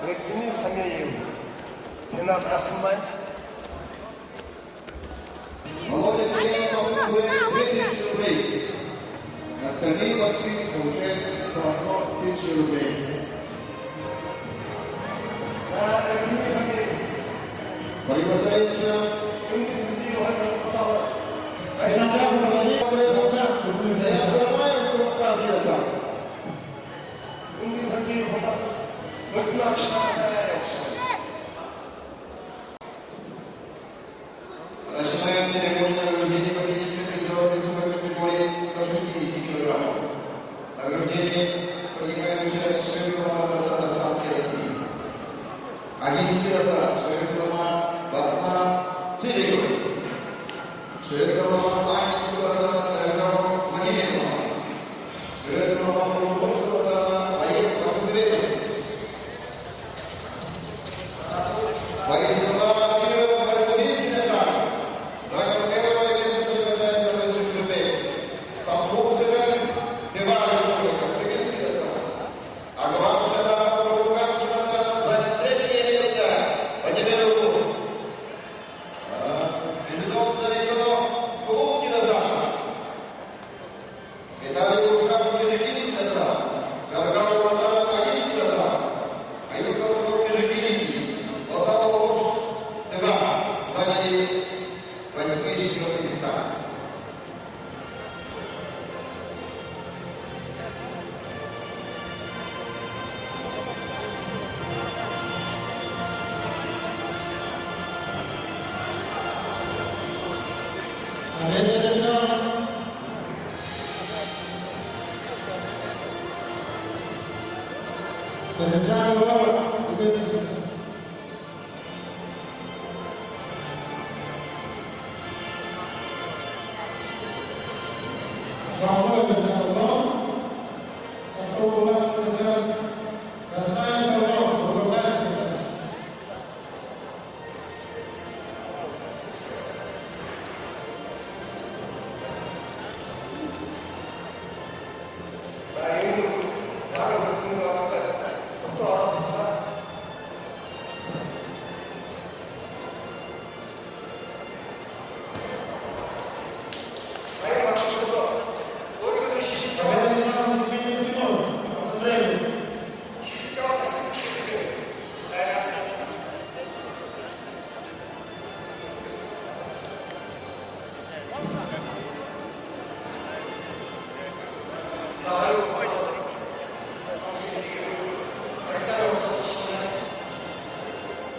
Эктимин Самеев, Ренат Касымбай. Молодец, я 2000 рублей. Остальные борцы получают по 1000 рублей. Приглашается начинаем церемонию награждения победителей призовой весовой категории до 60 килограммов. Награждение принимает участие Шерифилама Дацана Санки России. 11 Дацан Шерифилама Батма Цивиков. Шерифилама Аминский Дацана Даждав Владимирова. Шерифилама Мужбов Дацана Аек Камцеветов. Владислав Чиров Баргузинский Дацан. Занял первое место, приглашает на 20 рублей. Самбук Севен, Тевар Республика, Тбилисский Дацан. Агван Шадар, Баруканский Дацан, занял третье место. Поднимай руку. Передом далеко, Кулунский Дацан. Виталий Лукашев, Киргизский Дацан. Гаргал Лосанов, Магинский Дацан. Аюб Кабуков, Киргизский. Лоталов, Тевар. Заняли 8 и 4 места.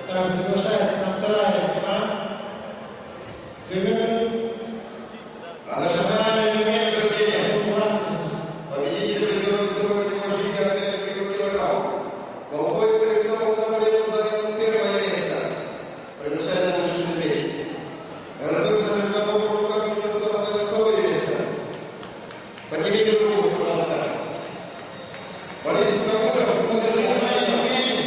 Приглашается нам Сараев, да? Начинаем награждение. Победитель призовой весовой категории 65 килограммов. Голубой коллектив Полтавы занял первое место. Приглашает на 6 рублей. Городок Самаржанов Баруканский Дацан занял второе место. Поднимите руку, пожалуйста. Борис Кабутов, музыкальный значение.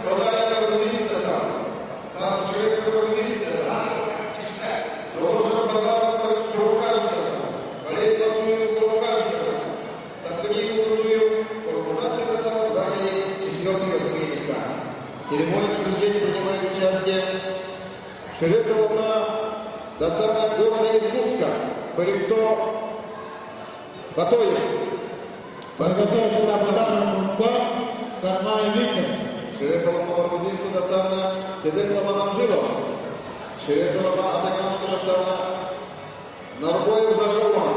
Бадай Баргузинский Дацан. Стас Шведов Баргузинский Дацан. Должен Базар Баруканский Дацан. Валерий Батуев Баруканский Дацан. Сахбадиев Батуев Баруканский Дацан заняли 4-е места. В церемонии награждения принимает участие Шеретовна Дацана города Иркутска. Коллектор Батоев. Подготовился Дацан Кармай Виктор. Шеретовна Баргузинского Дацана Цедек Ламанам Жилова. Шеретовна Атаканского Дацана Нарбоев Жарголова.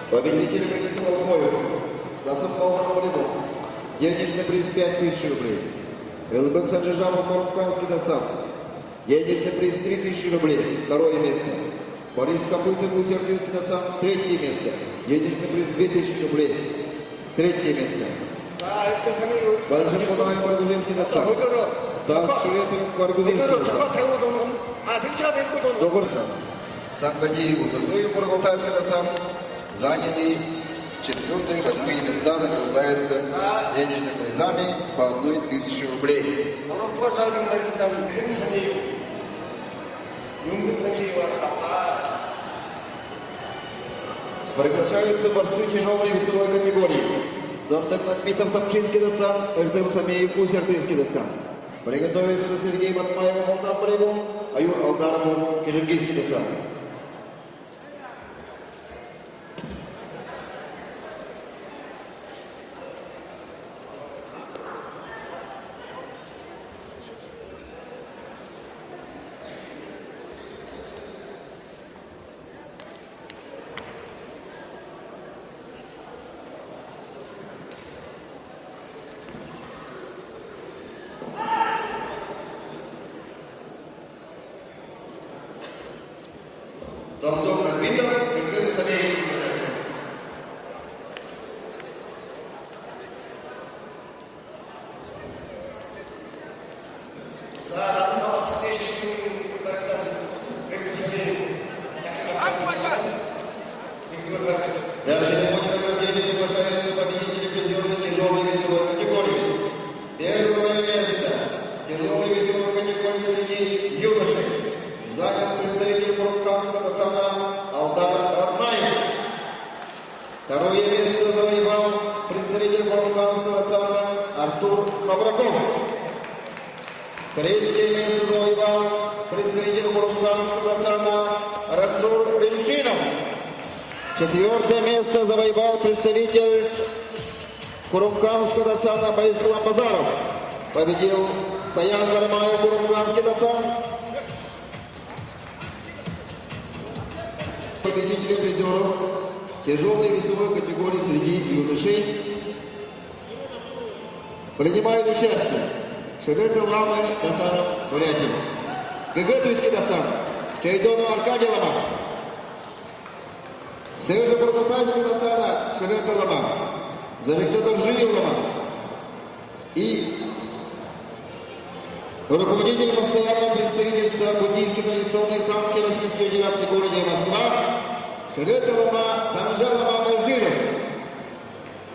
Победитель коллектива Лхоев. Дасымбал Намолибов. Денежный приз 5000 рублей. Элбек Санжижамов Баруканский Дацан. Денежный приз 3000 рублей. Второе место. Борис Копытов Гусердинский Дацан. Третье место. Денежный приз 2000 рублей. Третье место. Большой Кунаев Баргузинский Дацан. Стас Шеретов Баргузинский Дацан. Добрца. Сахбадиев Узурдуев Баргалтайский Дацан. Заняли 4-е, 8-е места, награждаются денежными призами по 1000 рублей. Приглашаются борцы тяжелой весовой категории. Дондак Нагмитов, Тамчинский Дацан, Эрдем Самеев, Усердынский Дацан. Приготовится Сергей Батмаев, Алтан Бореву, Аюр Алдаров, Кижингийский Дацан. Дондак Нагмитов, Эрдем Самеев приглашается. За Рамдавас Тешчину Баргдан Эрдусадеев. Для церемонии награждения приглашаются победители призеры тяжелой весовой категории. Первое место тяжелой весовой категории среди юношей занял представитель Куруканского Дацана Алдар Раднаев. Второе место завоевал представитель Куруканского Дацана Артур Хабраков. Третье место завоевал представитель Куруканского Дацана Раджур Ренчинов. Четвертое место завоевал представитель Куруканского Дацана Байслам Базаров. Победил Саян Гармаев, Куруканский Дацан. Победители призеров тяжелой весовой категории среди юношей принимают участие Шерета Ламы Дацанов Бурятии, Гагатуйский Дацан, Чайдонов Аркадий Лама, Севжа Буркутайский Дацана Шерета Лама, Заректодов Жиев Лама и руководитель постоянного представительства буддийской традиционной самки Российской Федерации в городе Москва Шерета Лама Санжа Лама Байжиров.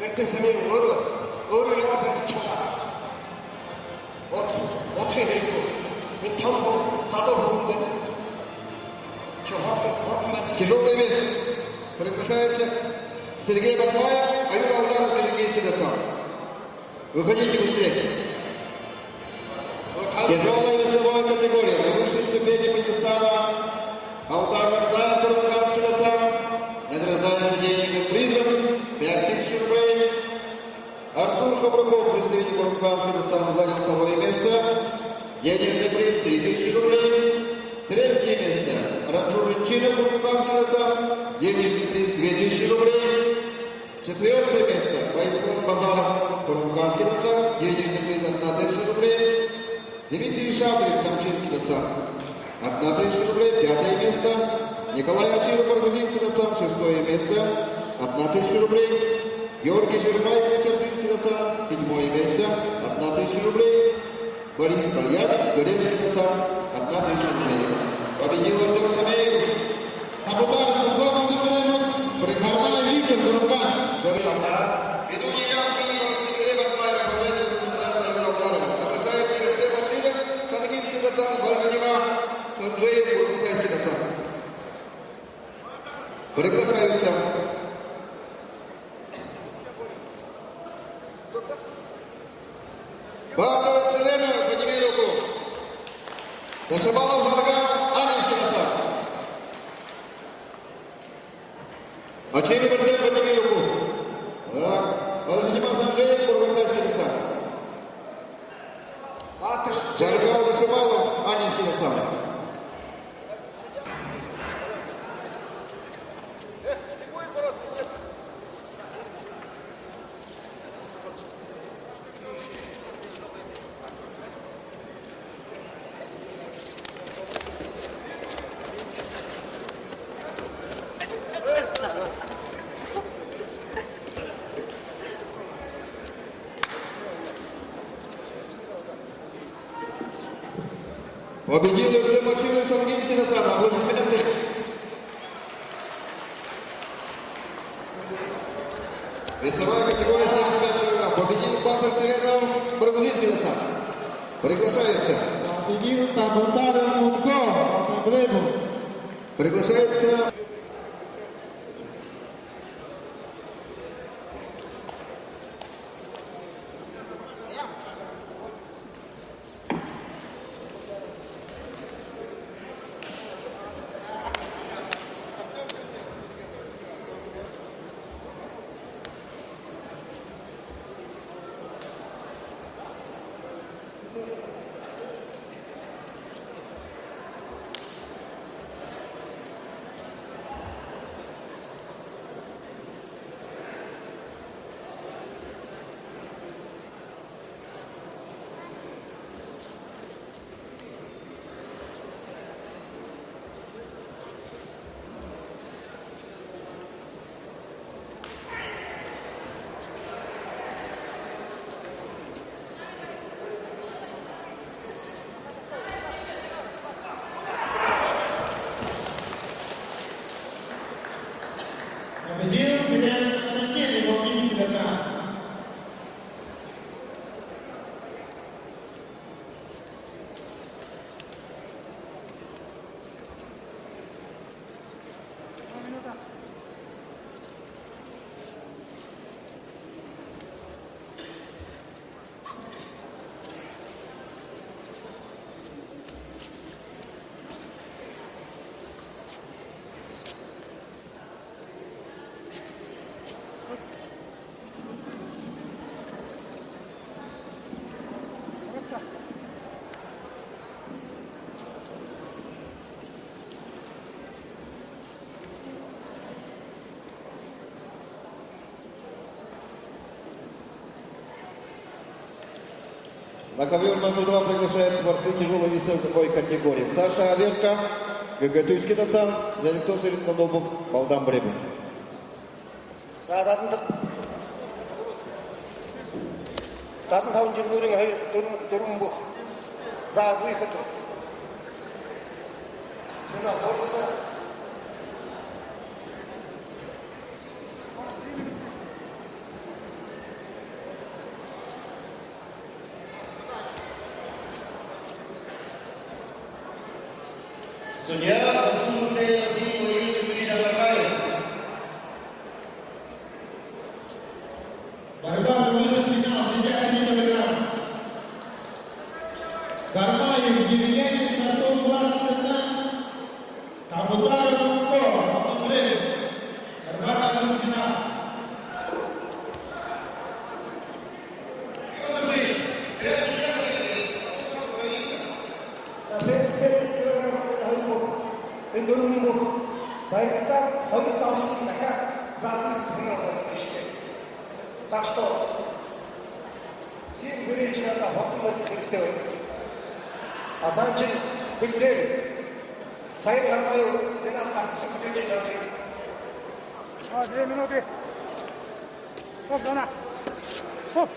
Эрдем Самеев 어려운 앞에 쳐라. 어떻게 해리고 이 탐구 자도 보는데 저 학교만 Тяжелый вес приглашается Сергей Батмаев, Аюр Алдаров, Кижингийский Дацан. Выходите быстрее. Тяжелая весовая категория. На высшей ступени пьедестала Алдар Раднаев, Куруканский Дацан. Награждается денежным призом 5000 рублей. Артур Хабраков, представитель Куруканского Дацана, занял второе место. Денежный приз 3000 рублей. Третье место. Раджур Ренчинов, Куруканский Дацан. Денежный приз 2000 рублей. Четвертое место. Байслам Базаров, Куруканский Дацан. Денежный приз 1000 рублей. Дмитрий Шадрин, Тамчинский Дацан. 1000 рублей. Пятое место. Николай Ачиров, Баргузинский Дацан. Шестое место. 1000 рублей. Георгий Жербаев, Усердынский Дацан. Седьмое место. 1000 рублей. Борис Кальянов, Горенский Дацан. 1000 рублей. Победил Эрдем Самеев. Капитан Куркова Набережный, Гармаев Виктор, Курукан. Ведущий явки Сергей Батмаев, победил результат Аюр Алдаров. Приглашается Эрдем Ачиров, Сангинский Дацан, Бальжанева, Санджеев, Куркутайский Дацан. Приглашаются Батор Целенов, подними руку. Дашабалов Жарган, Анинский Дацан. Ачиров Эрдем, подними руку. Так, Бальжанева Санджеев, Куркутайский Дацан. Жарган, Дашабалов, Анинский Дацан. Победил Эрдем Ачиров, Сангинский Дацан. Аплодисменты. Весовая категория 75 кг. Победил Батор Целенов, Баргузинский Дацан. Приглашается. Победил Табутар Мутко, Набережный. Приглашается кидаться. На ковер номер 2 приглашается борцы тяжелой весовой категории. Саша Аверка, Гагатуйский Тацан, Заликтос Иринкодобов, Балдам Бремен. За дарын тавын жигнүүрийн дөрвөн бүх за выход. Финал боролцоо. Судья заслуженный России Владимир Сергеевич Абархаев. Борьба за выход в финал 63 килограмма. Гармаев Евгений, Сартов, Плац, Кацан, Табутар, Мунко, Балдам Бремен. Борьба за выход в финал. За 75 кг хоёр бүх энэ дөрвөн бүх баяртай хоёр давсан дахиад заавал финал болох шүү. Так что тийм бэрэж надад хотон болох хэрэгтэй байна. А цаач бүгдээ сайн гаргая финал гарсан гэж байна. 2 минуты. Стоп, зона. Стоп.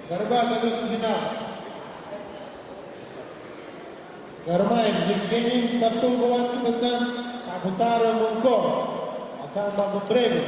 Борьба за выход в финал. Гармаев Евгений, Сартов, Буланский, Тацан, Табутар, Мунко, Ацан, Балдам Бремен.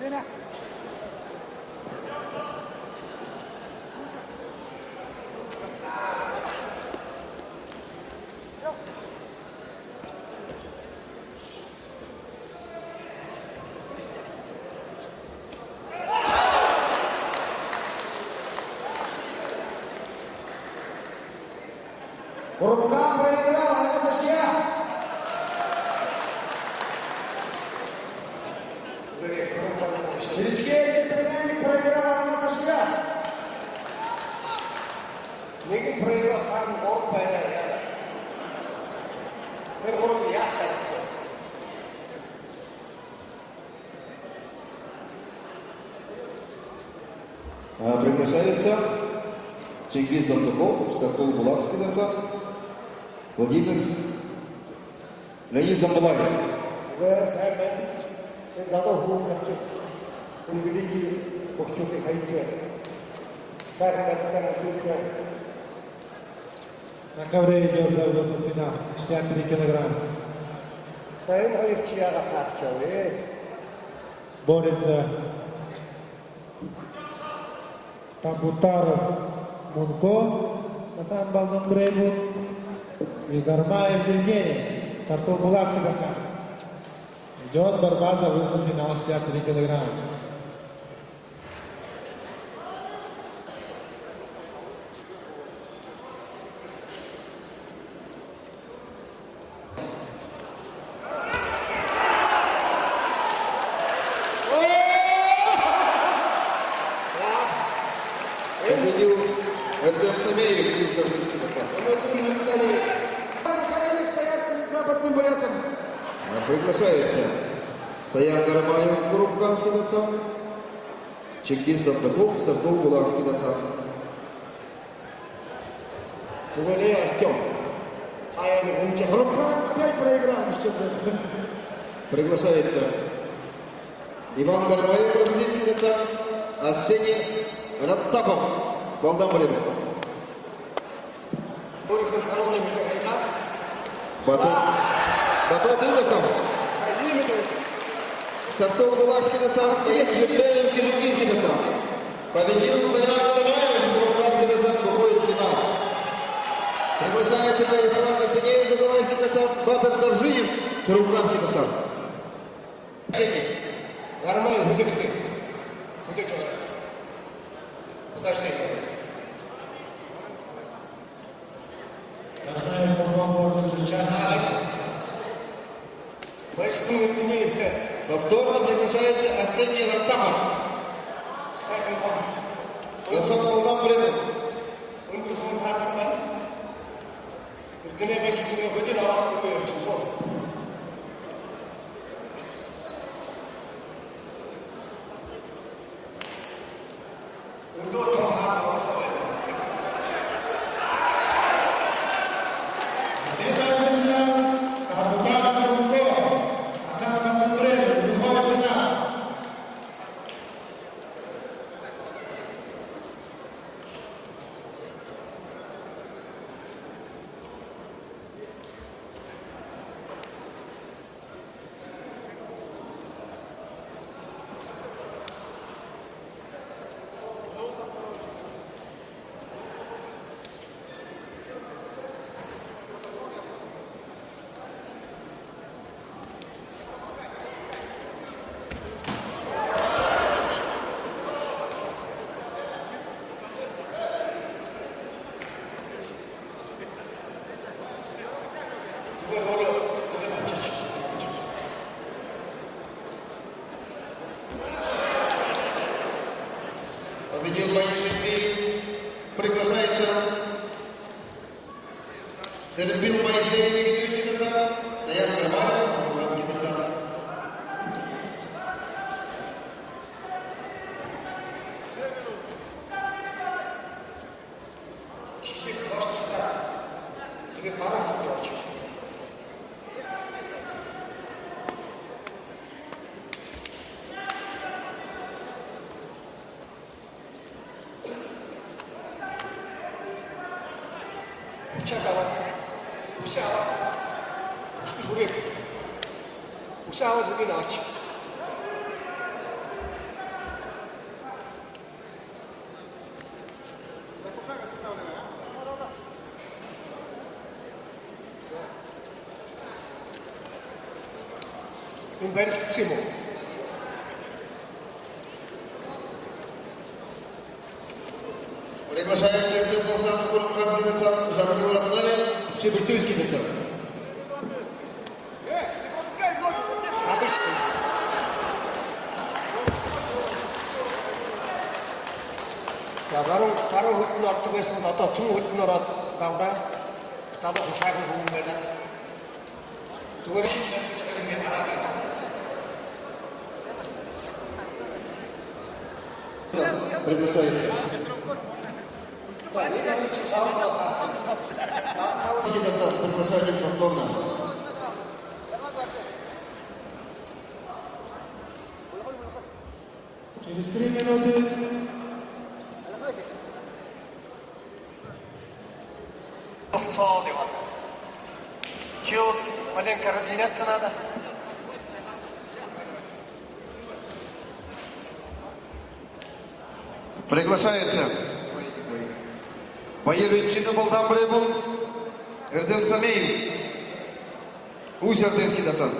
Lena. Коробка проиграл, Анастасия. Величайший племянник проиграл Анастасия. Нэг проиграл там гол байна яа. Тэр гол яах чад. Приглашаются Чингиз Дондуков, Сартул Булакский доцент, Владимир Леонид Замбалаев. Вы сами задал хубав харчив. Он великий боксчук и хайчер. Сами капитан Антючер. На ковре идет за выход в финал. 63 килограмма. Тайын хайчияга харчав. Борется Табутаров Мунко на самом балном брейбу и Гармаев Евгений, Сартул Булацкий доцент. Идет борьба за выход в финал 63 килограмма. Победил Артем Самеев, бывший армейский доцент. На коленях стоят перед западным бурятом. Приглашается Саян Гармаев, Курубканский доцент, Чингиз Дондуков, Сартул Булакский доцент. Джугалей Артем. Хаями Гунча. Рубхан опять проиграл. Что это? Приглашается Иван Гармаев, грузинский доцент, Арсений Раттапов, Балдамбалев. Борихов коронный микрофон. Батон Дылыков, Сартул Булакский доцент и Жирбеев, киргизский доцент. Победил Саян Гармаев, Курубканский доцент, выходит в финал. Приглашается Борислав Михнеев, Николаевский доцент, Батыр Доржиев, Курубканский доцент. Гармай, где ты? Где человек? Подожди. Я знаю, что борется уже час. Войском это не это. Повторно приглашается Арсений Раттапов. Сакин там. Доцент Балдамбалев. Он другой тарсман. Иргене бешкине ходи на вакт курой чего. Ундор там хата вахой. Это друзья, Табутаров Мунко на самом балном брейбу выходит в финал. Теперь волю, куда чуть-чуть. Победил Моисей. Приглашается Сербил Моисей, Никитюцкий доцент, Саян Гармаев, Курубканский доцент. Чуть-чуть может стать. Тебе пора отдохнуть. Ушава дуги нач. Им берешь к всему. Приглашается Артем Колсан, Курубканский доцент, Жанагил Ратнаев, Шибертуйский доцент. Радышкин. За баруун хөлтөнд ордог байсан бол одоо цүн хөлтөнд ороод давлаа. Залуу хушаагүй хүн байна. Зүгээр шиг юм хараад байна. Приглашается Доцент, приглашайтесь повторно. Через 3 минуты Фаул девать. Чего маленько разменяться надо? Приглашается поединчик Балдан Брейбул, Эрдем Самеев, Усердинский доцент.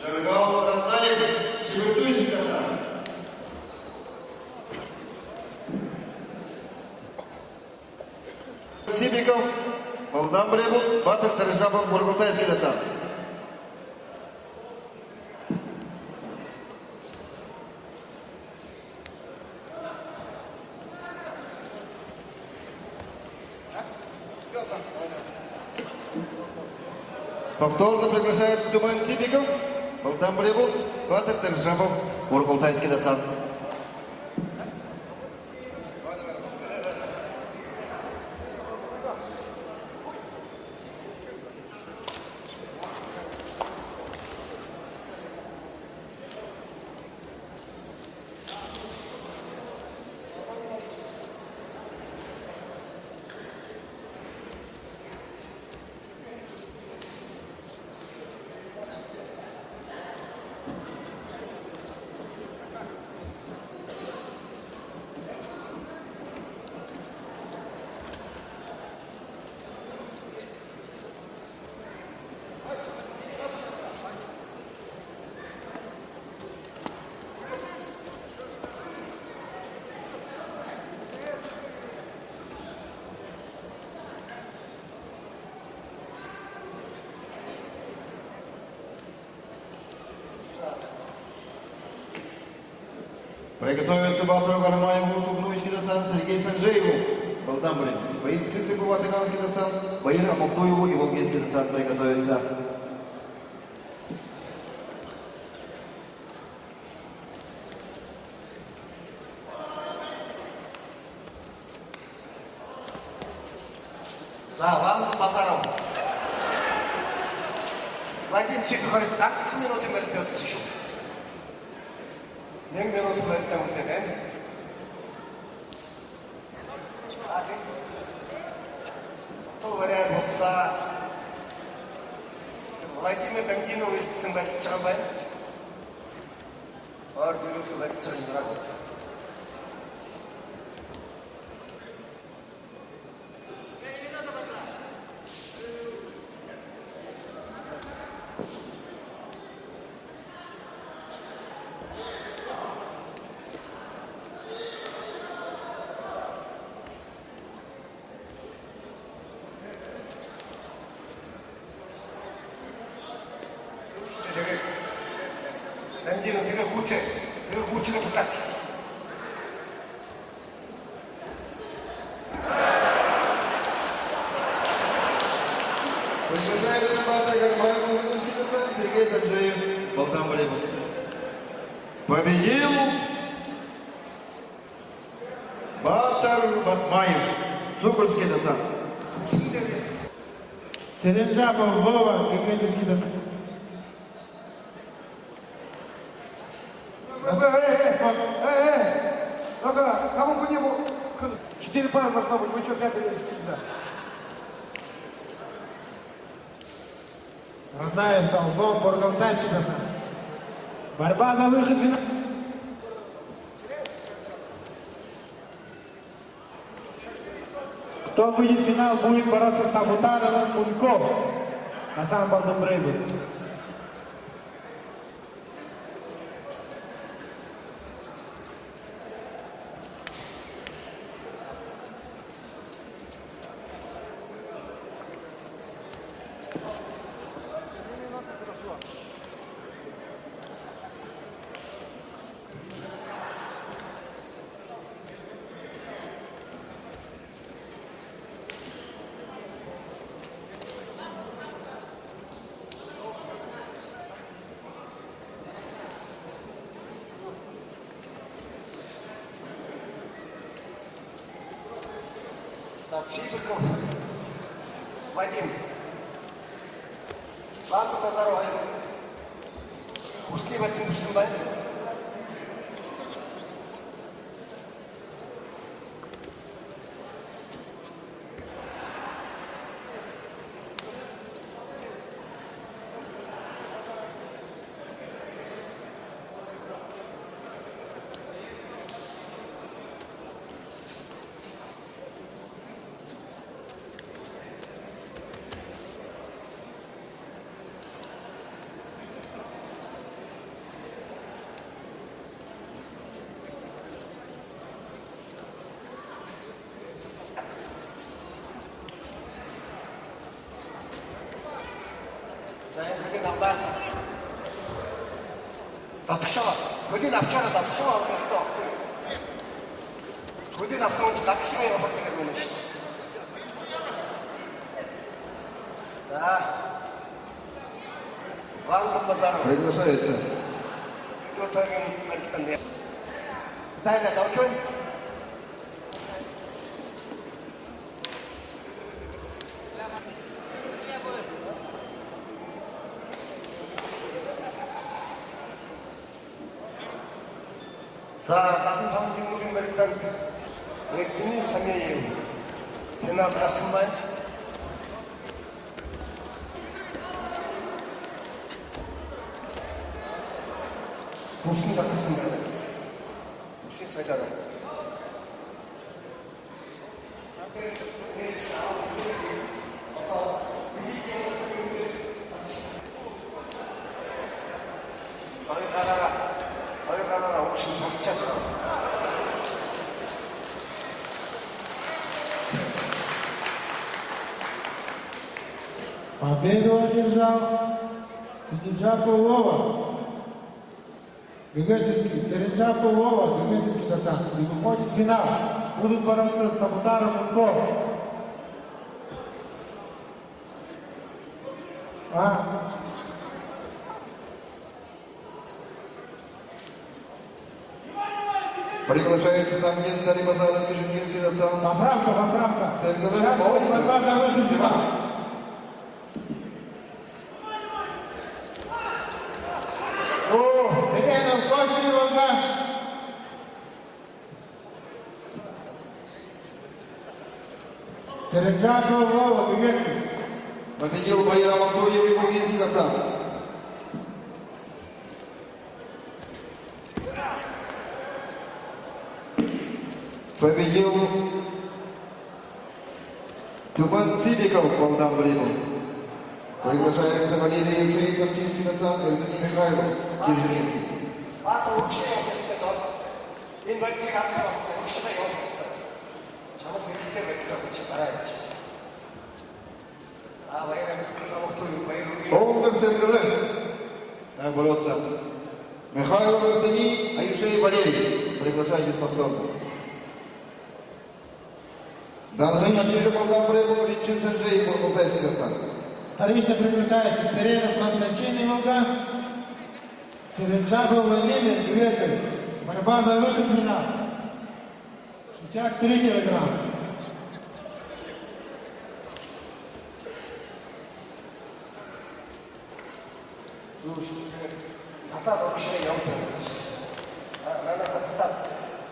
Жаргал Ратнаев, Сибиртуйский доцент. Сибиков, Балдан Брейбул, Батыр Дәржапов, Бургалтайский доцент. Повторно приглашается Туман Сибиков, Балдан Брейбул, Батыр Дәржапов, Бургалтайский доцент. Приготовиться Батыру Карамаеву, Кубнуйский доцент, Сергей Санжееву, Балдан Брейбул. Боит Цицыку, Ватыганский доцент, Баир Амабдуеву и Волгинский доцент приготовиться. Залан Базаров. Владимир говорит, 15 минут и мертвец еще. Мен минут мертвец деген. Бұл вариант болса, Владимир Гангинович сымбайып шығабай. Бар жүріп сымбайып шығындырады. Гангинов 되게 후치가 똑같이. Приглашается Батыр Карамаеву, Кубнуйский доцент, Сергей Санжеев, Балдан Брейбул. Победил Батыр Батмаев, Цукурский доцент. Селенжапов Вова, Георгиевский доцент. Только кому бы не было, 4 пары должно быть, вы что, 5 лезете сюда? Ратнаев, Салбон, Бургалтайский доцент. Борьба за выход в финал. Кто выйдет в финал, будет бороться с Табутановым Мунько на самом Балдан Брейбул. Цибиков Вадим. Ладно, поздороваем. Ушли Вадим Штумбай. Датгшаа. Хөдийн авчаараа датгшаа авах ёстой. Хөдийн авсан датгшаа явах гэдэг юм шүү дээ. За. Ванга базар. Приглашается. Кто таким мальчиком? Дай на давчой. За, дахин том жингүүрийн барилдаанд Эрдэнэ Самиев Сенат гарсан байна. Бүсгийн гарсан байна. Бүсгийн цагаар. Ойргараа уучин тавчаад. Победу одержал Цинджапов Вова. Гигантский, Цинджапов Вова, гигантский пацан. И выходит в финал. Будут бороться с Табутаром Мунко. Приглашается на Гендарь Базар Нижегородский Дацан. Поправка. Сергей Борьба за выход в финал. Теренов, Костя Волга. Цинджапов Вова, гигантский. Победил Байрам Антоев и Волгинский Дацан. Победил Тюман Цибиков, Богдан Брину. Приглашается Валерий Евшей, Камчинский Дацан, Эрдэнэ Михайлов, Тишинский. Бата укшээ явуулсан доо. Энэ барьцыг авах укшээ явуулсан. Чамд хэрэгтэй барьцаа гэж гараад. Баярам баярам. Олдер Сергелев. Так борются Михайлов, Эрдэнэ, Евшей, Валерий. Приглашайтесь повторно. Должны начали Богдан Брину, Ричин Санджей, Европейский Дацан. Вторично приглашается Церенов Константин Иволга, Цинджапов Владимир, Гвертель. Борьба за выход в финал. 63 килограмма. Атаа укшээ явуулсан.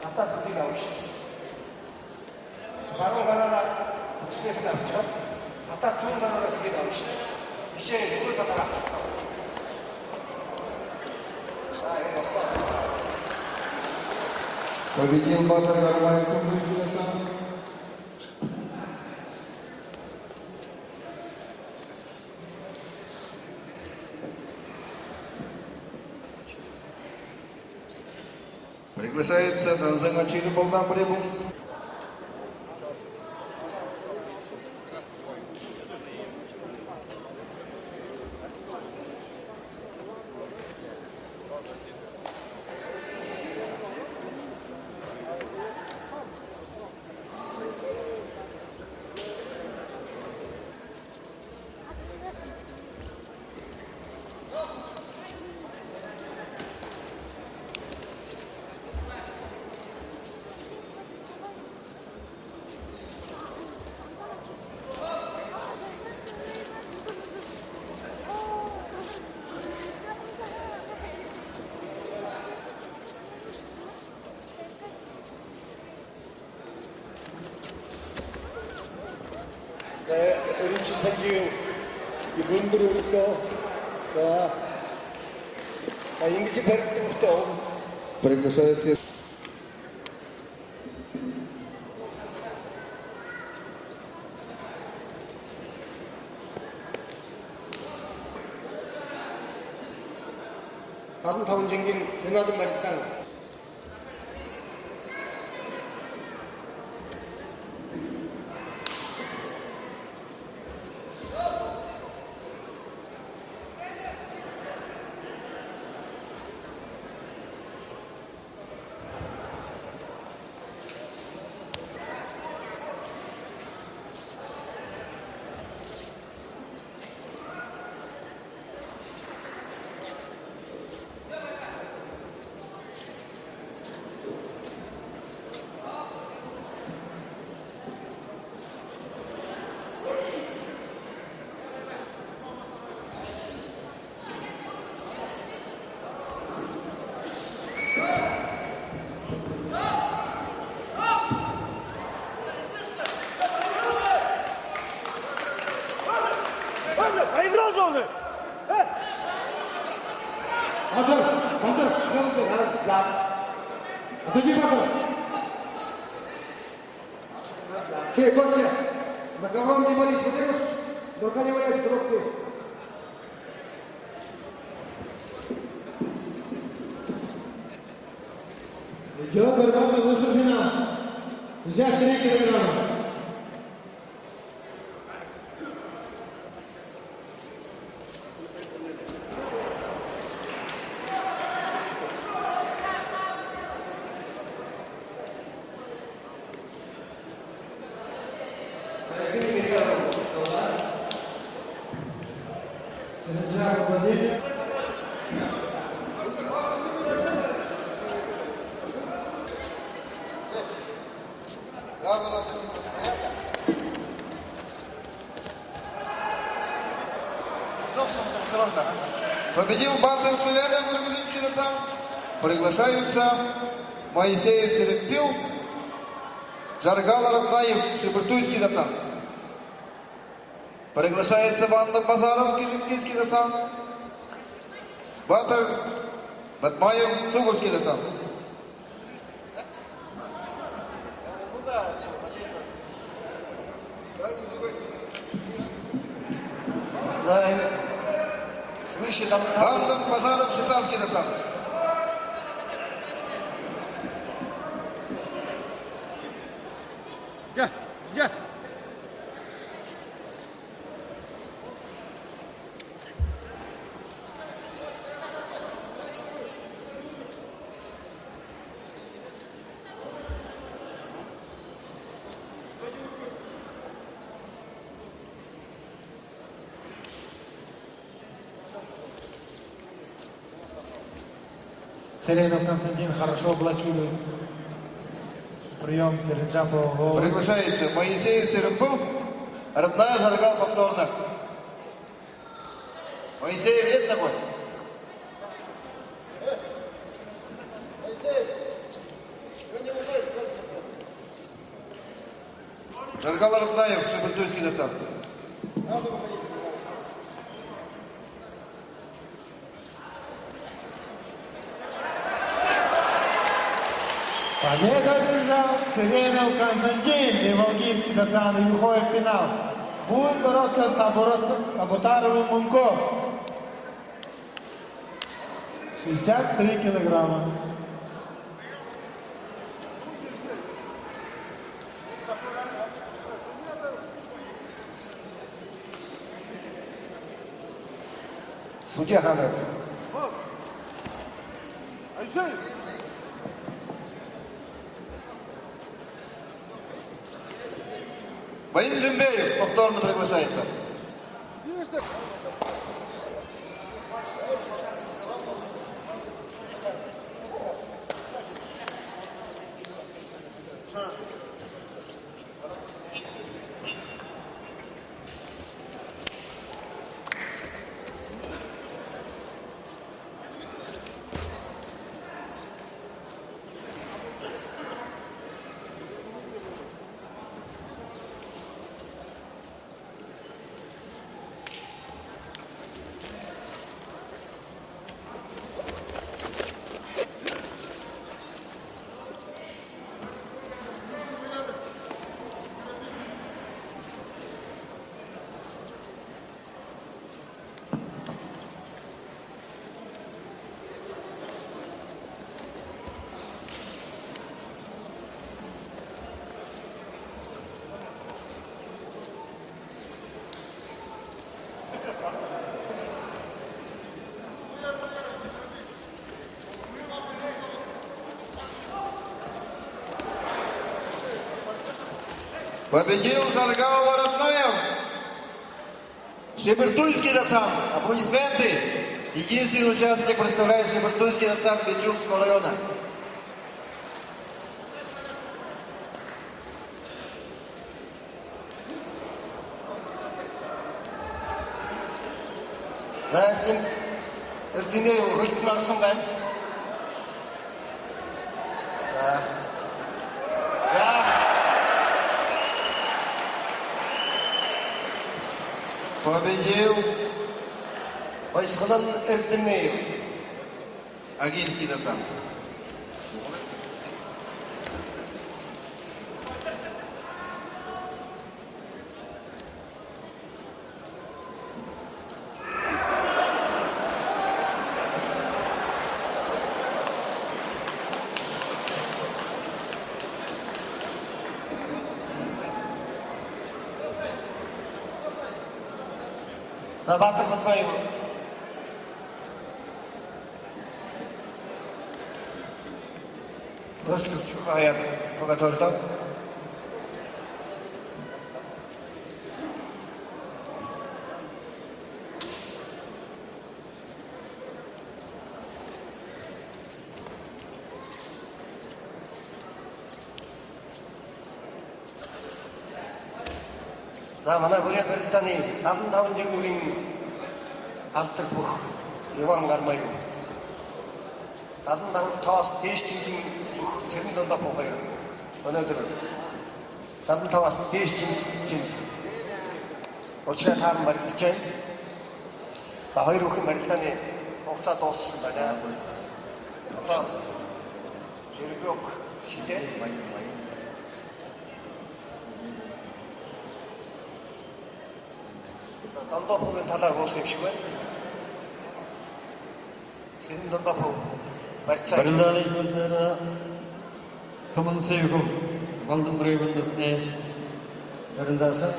Атаа хөдөлгөөн авсан. Гараа үчнээс авчаад атаа түн гараа тэгээд авсан. Ишээ зүгээр татаа авсан. Победил Батар Гармаев, Кундузский Дацан. Приглашается Данзен Ачили Богдан Брину. 신선지유 이 분들을 또 임기치 배를 Приглашается 가슴 타운 생긴 변화좀 말이다. Батыр, отойди, Батыр. Чей, Костя, за кого не молись, не берешь? Рука не валяется, кровь пьешь. Идет борьба за высший финал. Взять 3 килограмма. Сенджак Владимир. Победил Батыр Целяда Бургулинский Датан. Приглашаются Моисеев Серемпил, Жаргал Раднаев, Шибыртуйский Датан. Приглашается Ванда Базаров, Кижимкинский Датан. Батыр Батмаев, Цугульский Датан. Свыше там Ванда Базаров, Шисанский Датан. Царенов Константин хорошо блокирует прием Церенджапова голову. Приглашается Моисеев Серемпил, Раднаев Жаргал повторно. Моисеев есть такой? Жаргал Раднаев, Шибыртуйский Датан. Победу одержал Царенов Константин и Волгинский Датсан и выходит в финал. Будет бороться с Табутаровым Мунко. 63 килограмма. судья Ханер. Ваин Джимбеев повторно приглашается. Победил Жаргал Воротнаев. Шебертуйский Дацан. Аплодисменты. Единственный участник представляет Шебертуйский Дацан Бичурского района. За эрдэнэ хөлтөнд орсон байна. За. Победил Баясгалан эрдэнэ. Агинский Дацан. За Баатар Батбаев. Ростовч хаяад тогтоолоо. За манай Бүрэн барилдааны 75 жигүүрийн алдар бүх Иван Гармаян 75 тоос дээш жилийн бүх Сэрэн Дондоп хоёр өнөөдөр 75-аас дээш жилийн очрол хаан барилдаж байна. Ба хоёр бүхэн барилдааны хугацаа дууссан байна. Одоо Жербёк шидэ Дондоповын талаар уусан юм шиг байна. Сэрэн Дондопов барьцаа. Барилдааны хөлтөөр Томон Сэйхов Голден Брейвэндсний барилдаасан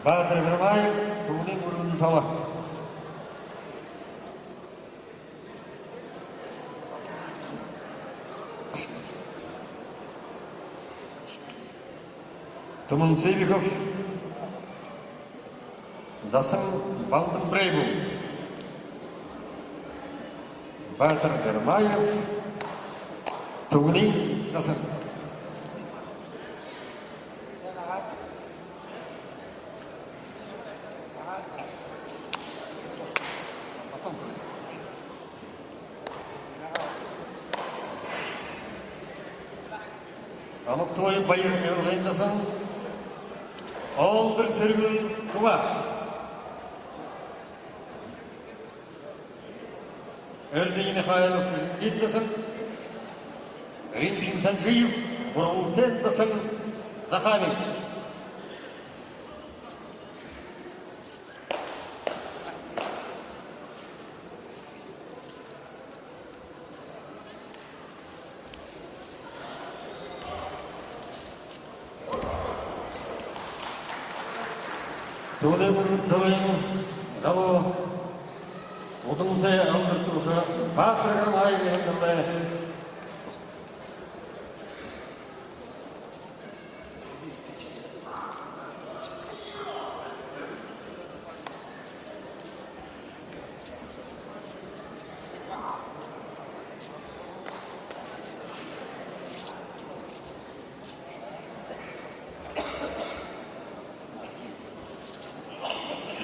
Баатар Гармаев түүний мөрөн тава. Томон Сэйхов Дасан Голден Брейвэнд Баатар Гармаев түүний дасан. Амттой баяр явуулсан Олдер Сергей Кумар Эрдэнэ хайлах дидсэн Римчин Санжиев Бурултендсэн Захарин Төлөвөртөйн завоо Удамтай амтурса Баатар Гармаев хэмжээ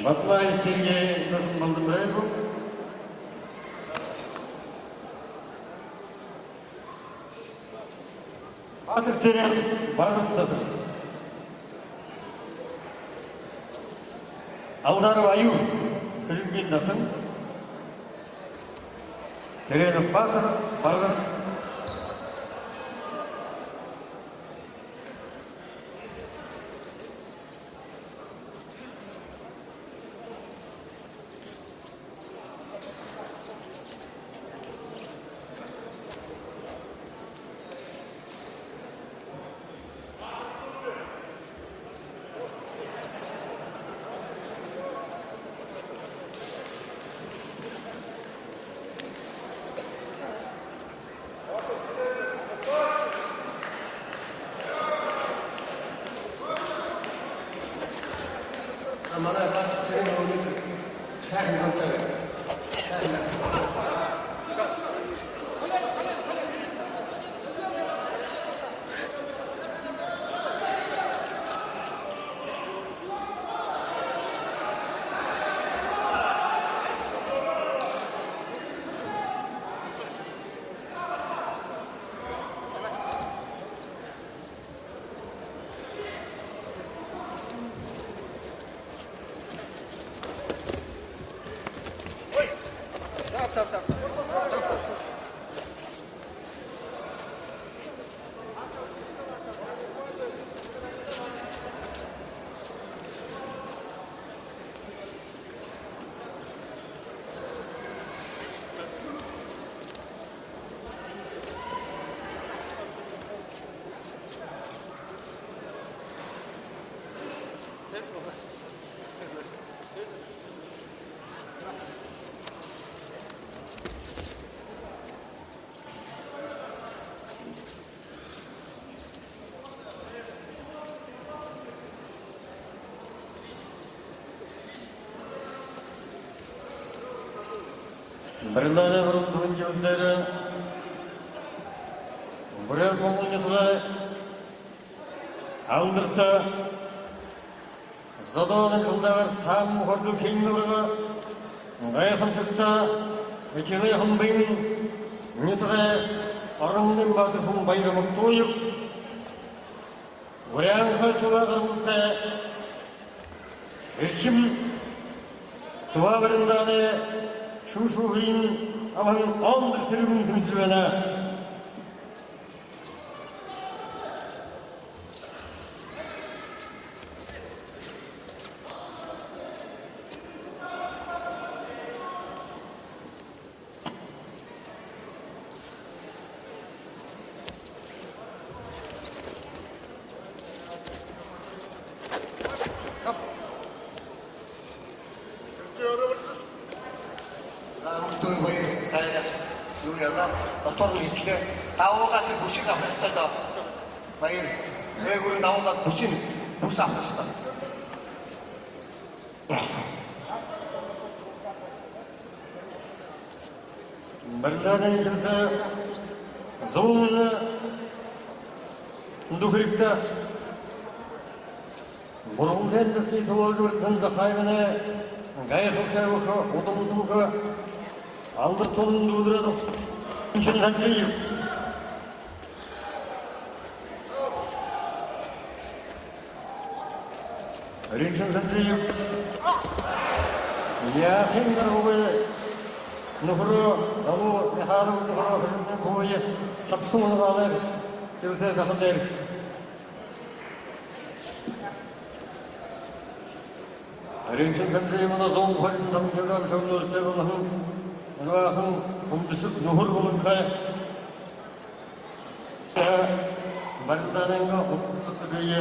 Батлай Сергей Голден Баатар Сэрэн Баргалтасан Алдаров Аюн Хижигин дасан Сэрэн Баатар Баргалт Біріндегі бұрындығын көздері. Бірер көңіл етілі. Алдырты. Задоның жылдағыр сам көрді кейінгі біргі. Ғайқын шықты. Екені ғынбайын. Нетіғі арыңның батырқын байрамық тойып. Варианха туа ғырмылты. Еркім туа біріндағыны шу-шу-ғын аван ондыр сірігін күмсіргені. Той бойы қайда юрияда оторлы икide тауылға тек бұшық афрыстайда байыр өйгөрін тауылға бұшын бұш афрыста Бірлердің екінші зұлымыны дүкірікті бұрғыл кәндісі тұлау жүрдің зақаймыны ғайқылқа өкі, ұдымыздың өкі алдыр толын дұдырады. Үшін сәнчейіп. Рекшін сәнчейіп. Яқиндар өгі нұхыры, алу, мехары нұхыры қышынның көйі сапсуыны қалар. Келсер жақындар. Реншін сәмшейміна зоң қойындам кеврам шауыныр тегіліғын ұлағын ұмдысып нұхыр болын қай. Барынданыңға ұлттық бейі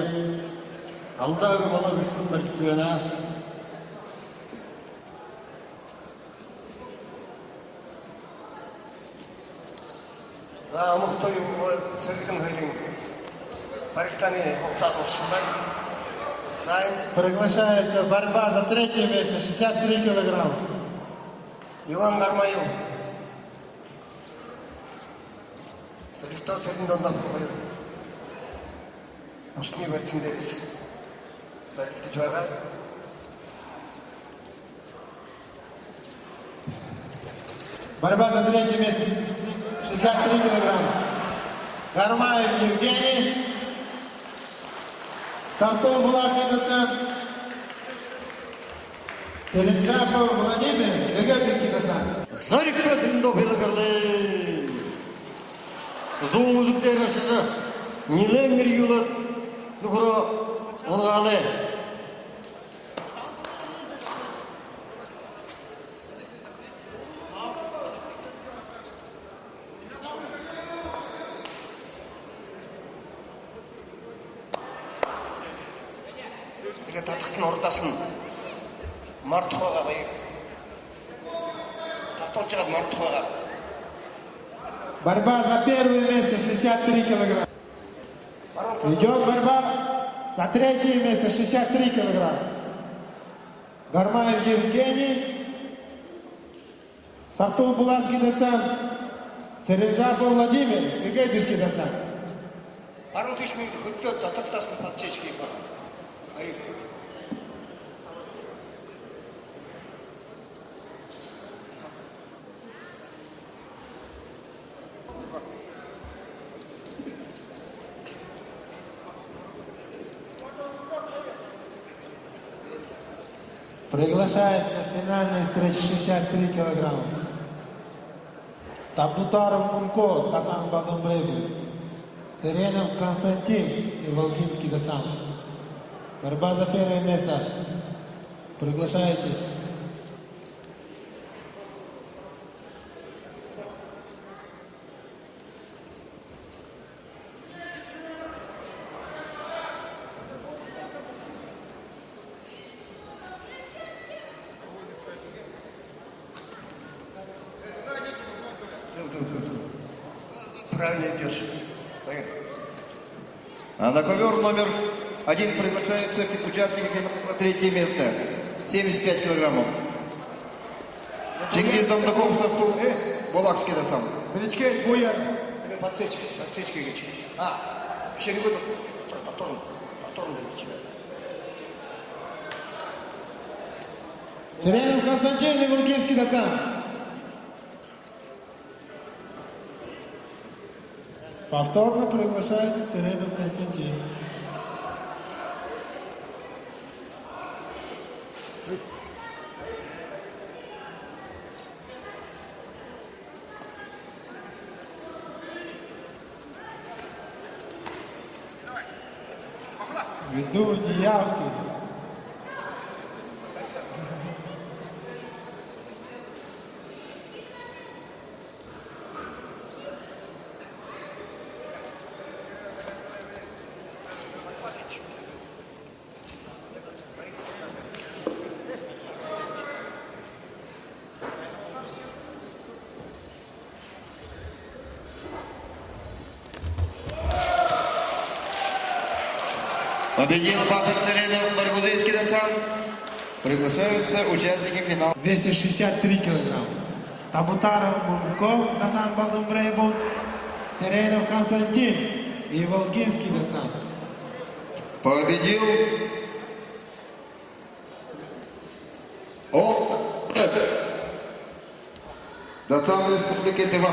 алдағы бала үшін біріктігіна. Мұқтой сәргін ғылың барықтаны ұлтады ұшындар. Приглашается борьба за третье место, 63 килограмма. Иван Гармаев. Сәргістау сәргін дондап қойыр. Ұшыны бәрсіндеріз. Бәрікті жуаға. Борьба за третье место, 63 килограмма. Гармаев Евгений. Сартов Булатский доцент. Селимжапов Владимир, египетский доцент. Зариккасын допилы кырлы. Зоң үліктер ашысы. Нилеңгір юлы нұқыры оңғалы. Татықтың ортасын Мартықоға байыр. Тақтол шығады Мартықоға. Борьба за первое место, 63 килограмма. Идет борьба за третье место, 63 килограмма. Гармаев Евгений. Сартов Булатский доцент. Селимжапов Владимир, египетский доцент. Барын түшмейді, күтті татықтасын патшешкей бар. Байыр. Приглашается в финальной встрече 63 килограмма. Табутаров Мунко, Казан Бадамбрейбу. Царенов Константин и Волгинский доцент. Борьба за первое место. Приглашаетесь. Правильно идешь. А на ковер номер 1 приглашаются участники финала на третье место. 75 килограммов. Чингиз Дамдаков старту. Булакский датсан. Білічкевич, Буяр. Тебе подсечки geçin. Еще не выйдут. На сторону geçin. Царенов Константин и Волгинский Дацан. Повторно приглашается Царенов Константин. Ввиду неявки Победил Батыр Царенов, Баргузинский датсан. Приглашаются участники финала. 263 килограмм. Табутаров Мунко, Дасан Балдын Брейбун, Царенов Константин и Волгинский Дацан. Победил Датсан Республики Тыва.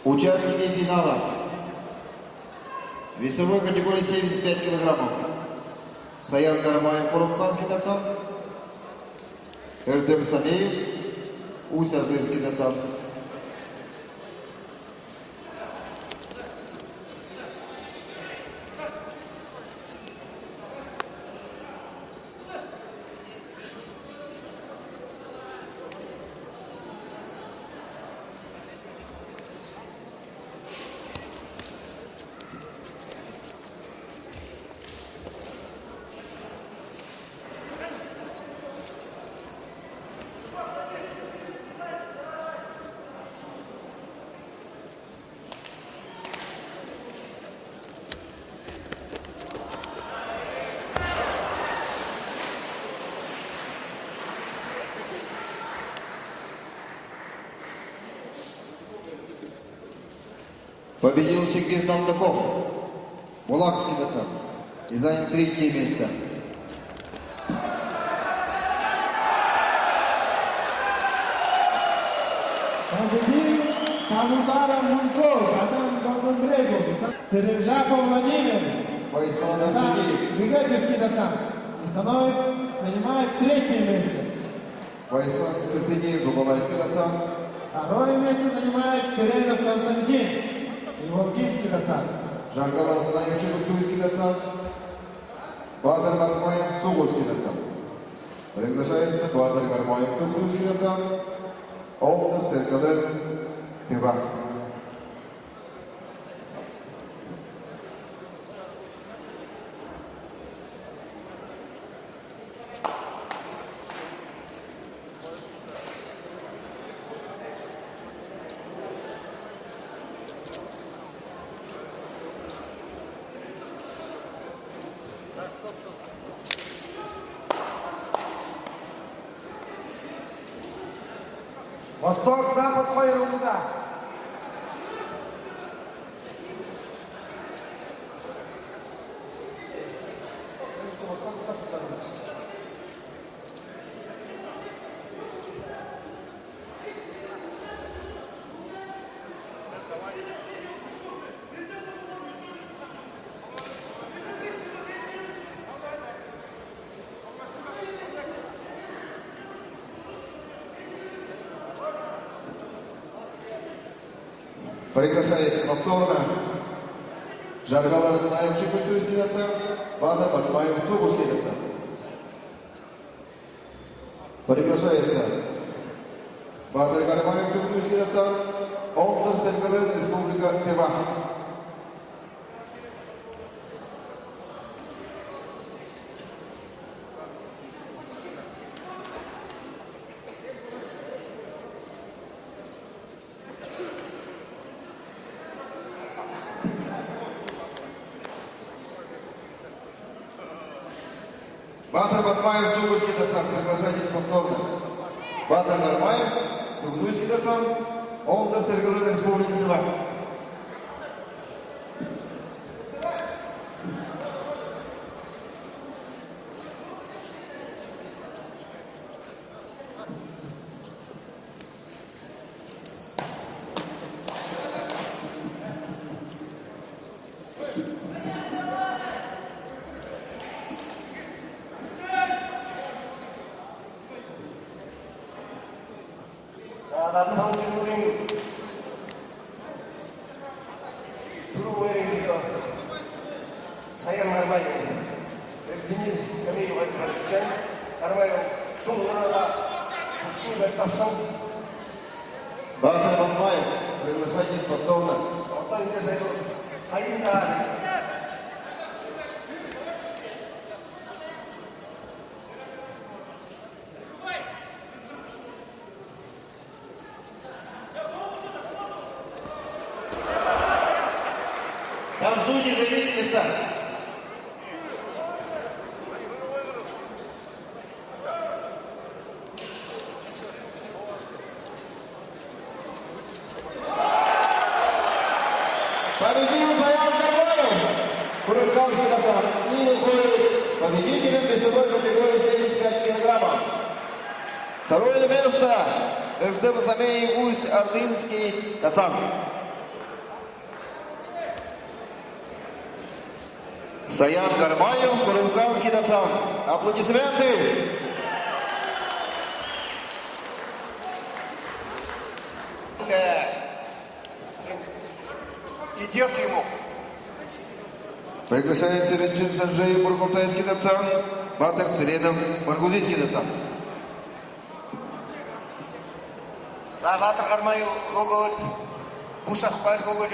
Участники финала. Весовой категории 75 килограммов. Саян Кармаев, Курухканский датсан. Эрдем Самеев, Усердынский датсан. Победил Чингиз Дамдаков, Булакский датсан. И занял третье место. Победил Табутаров Мунко, Дасан Балдын Брейбун, Царевжаков Владимир, Войска на Дасан судей. Бригадирский Дацан. И занимает третье место. Войска Кирпинеев, Дубалайский датсан. Второе место занимает Царенов Константин и Волгинский Дацан. Жаргалар Наевшин, Туйский датсан. Батыр Гармаев, Цугурский датсан. Приглашается Батыр Гармаев, Туйский датсан. Олдер Серкален, Тыва. Восток, запад, Хойрумза. Приглашается повторно Жаргалар Наевшин, Туйский датсан. Батыр Батмаев, Цугурский датсан. Приглашается Батыр Гармаев, Туйский датсан. Олдер Серкален, Республика Тыва. Батыр Батмаев, Чугурский доцент, приглашайтесь повторно. Батыр Гармаев, Дугдуйский доцент, Олдер Сергелы Республики Тыва. 자, 남성 진우림 프로웨이리가 사양 할마요 디니 세미 와이프라스전 할마요 중원하다 무슨 작성 Батыр Батмаев, приглашайтесь повторно. 어떤 데서도 할인다 Там судьи займите места. Победил Саян Кармаев. Курыкамский доцент. И уходит победителем весовой категории 75 килограммов. Второе место. Эрдем Самеев Усь Ордынский доцент. Саян Гармаев, Курымканский доцент. Аплодисменты! идет ему. Приглашается Ренчин Санжей, Бургалтайский доцент. Батыр Цередов, Баргузинский доцент. 자, Батыр Гармаев, Гоголь, Бусахбай Гоголь.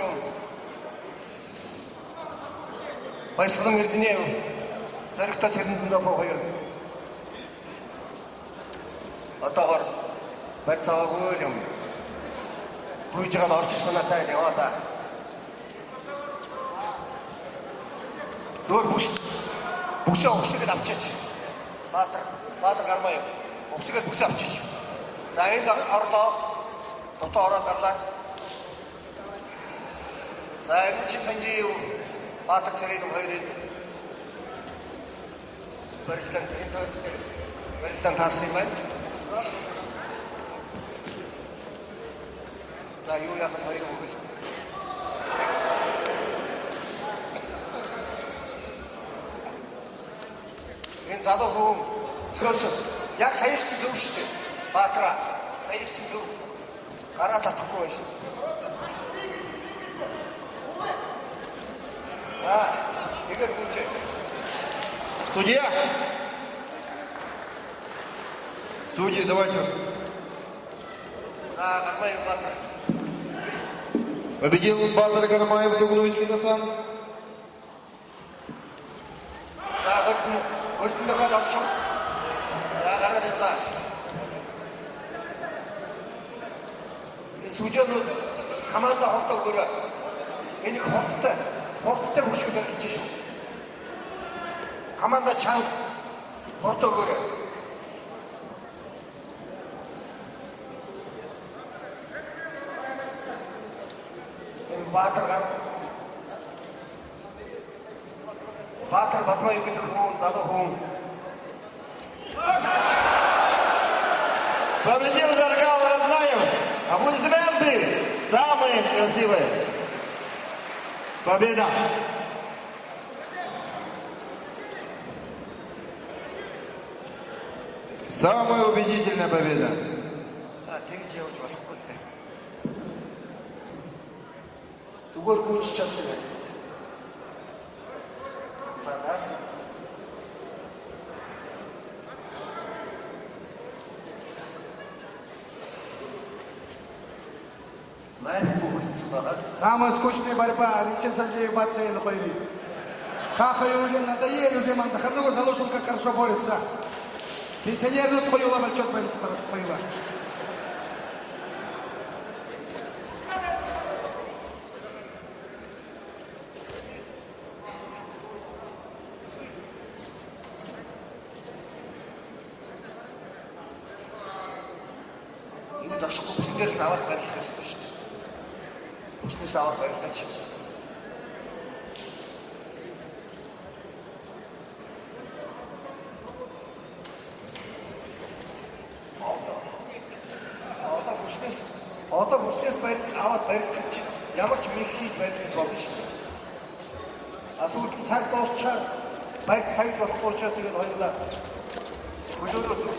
Байсалың ердіне тарихта теріндіңді қойыр. Атағыр, бір тағы өлім. Бұйжыған арчысына тәйді, ата. Дөр бұша оқшыға дапчыч. Батыр Гармаев, оқшыға бұша апчыч. Дайында арла, ота аратарла. Зайырыншы Санжиев, Батыр Цередов hayırıydı. Böyleden tarsayım ben. Daha yol yakın hayır olur. Ben zaten bu sırası. Yak sayıkçı zıvıştı. Batıra. Sayıkçı zıv. Karata tıkkoysun. Игорь Кучер. Судья! Судьи, давайте. Гармаев Батыр. Победил Батыр Гармаев, Дугдуйский доцент. Өртінде қалапшым. Қара деді. Судьяны команда қорттау көрі. Мені қорттықты бүкшілер жешім. Команда чаң қорттау көрі. Батыр Батмаев кеті хуын, зады хуын. Победил Жаргал Роднаев. Аплодисменты! Самые красивые. Победа! Самая убедительная победа. Тегіше өте басып көтті. Түгөр көтші чатты бәді. Самая скучная борьба. Ренчин Санжеев, Батыр Цередов Хайри. Как ее уже надоели, уже Мандахарнова Залушин как хорошо борется. Пенсионер тут Хоюла, Мальчот Хоюла. дээрс нь аваад барилдах гэсэн шүү дээ. Өчнөөс аваад барилдаач. Одоо бүснээс аваад барилдах чинь ямар ч мэх хийж барилдаж болно шүү дээ. Асуулт цаг дуусчаар барьж тавьж болохгүй учраас тэгээд хоёулаа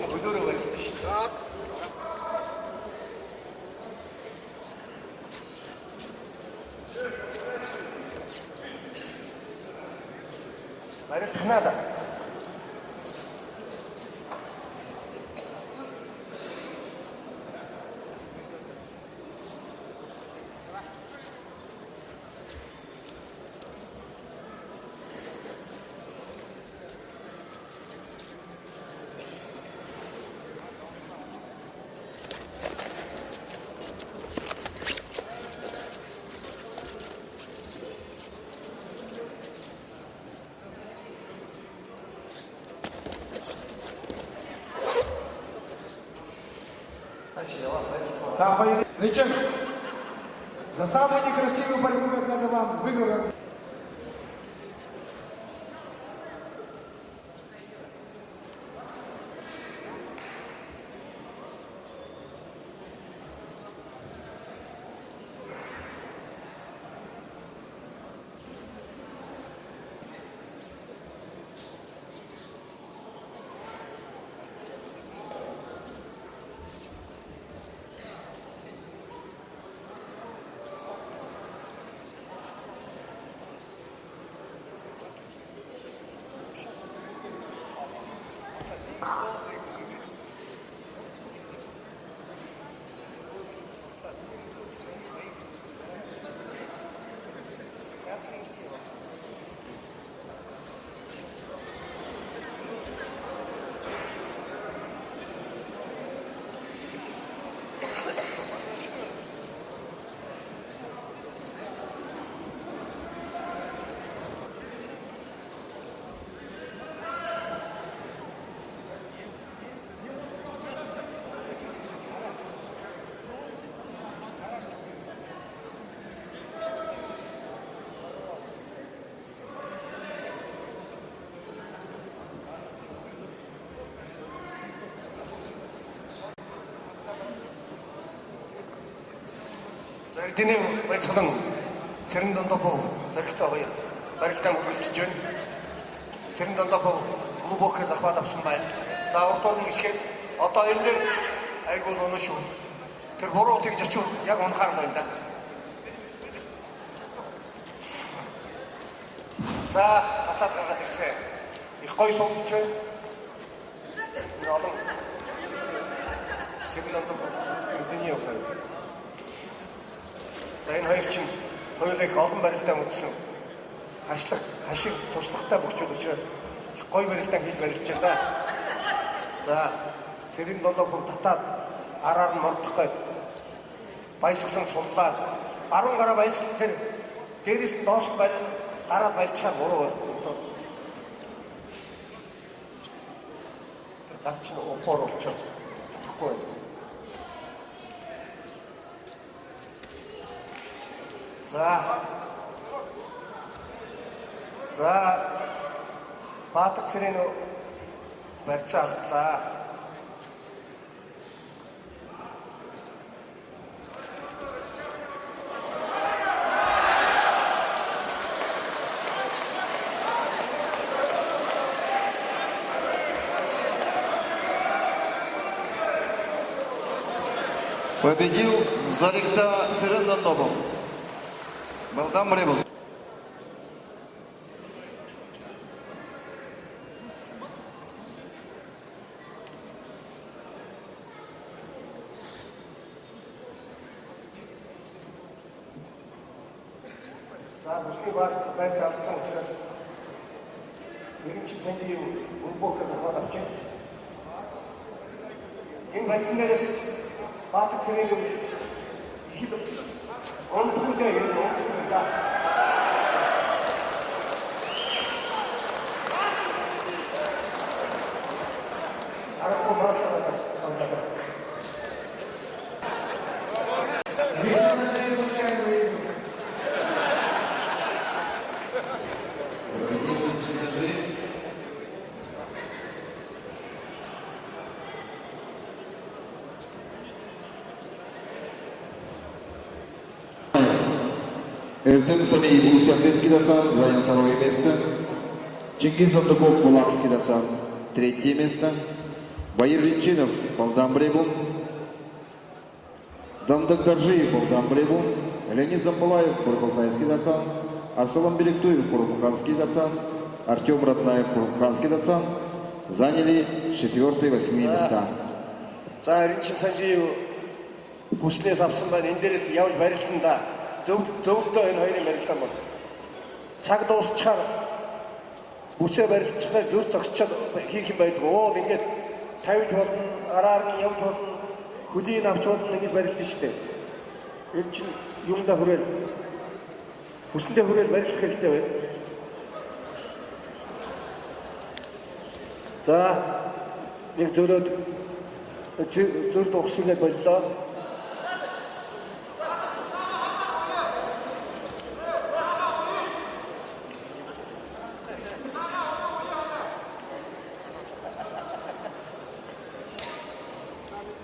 хөлөөрөө барилдаж шүү дээ. Барилдана да. Ричард, за самую некрасивую борьбу, как надо вам выиграть. Эрдэнэ баясгалан Цэрэн Дондопов зоригтой хоёр барилдаан хүрэлцэж байна. Цэрэн Дондопов глубокий захват авсан байна. За урдуур нь гисгээд одоо энэ дээр айгуул өнөө шүү. Тэр буруу тэгж очив яг унахаар байна да. За татаад гаргаад ирсэн. Их гоё суулж байна. Энэ олон Цэрэн Дондопов Эрдэнэ явах. Энэ хоёр чинь хоёулаа их олон барилдаан үзсэн. Хашиг туршлагатай бөхчүүд учраас их гоё барилдаан хийж барилж байна да. За Цэрэн Дондопов татаад араар нь мордох гээд баясгалан суллаад 10 гаруй баясгал тэр дээрээс нь доош гараад барьчихаар буруу байна. Тэр гарч нь упор болчихсон. Тэгэхгүй байна. За Баатар Цэрэн барьцааллаа. Победил Заригта Цэрэн Дондопов. Балдан Брейбл. За бүсний байр заалтсан учраас ерөнхий тэнцгийн өнбөөхөөр хаваад авчих. Энэ байцсан дээрээс Баатар Цэрэн их л онцгойдээ юм да. Вечно Андрей случайно выиграл. Эрдем Самиев, Усяндынский доцент, занял второе место. Чингиз Дондуков, Булакский доцент, третье место. Баир Линчинов, Балдан Бребу. Дамдык Даржиев, Балдан Бребу. Леонид Замбалаев, Бурбалтайский доцент. Арсалан Белектуев, Бурбуханский доцент. Артем Ратнаев, Бурбуханский доцент. Заняли 4-8 места. За Ринчин Санжиев хүчнээс авсан байна. Энэ дээрээс явж барилтанда зөвлөлтөө энэ хоёрын барилтаа бол цаг дуусчаар бүсээ барилтчаар зөв зогсчод хийх юм байдаг. Оо ингээд тавьж болно, араар нь явж болно, хөлийн авч болно гэж барилдсан шүү дээ. Энэ чинь юмдаа хүрээл бүсэндээ хүрээл барилдах хэрэгтэй байна. За нэг зөрөөд зүр дугсыг боллоо.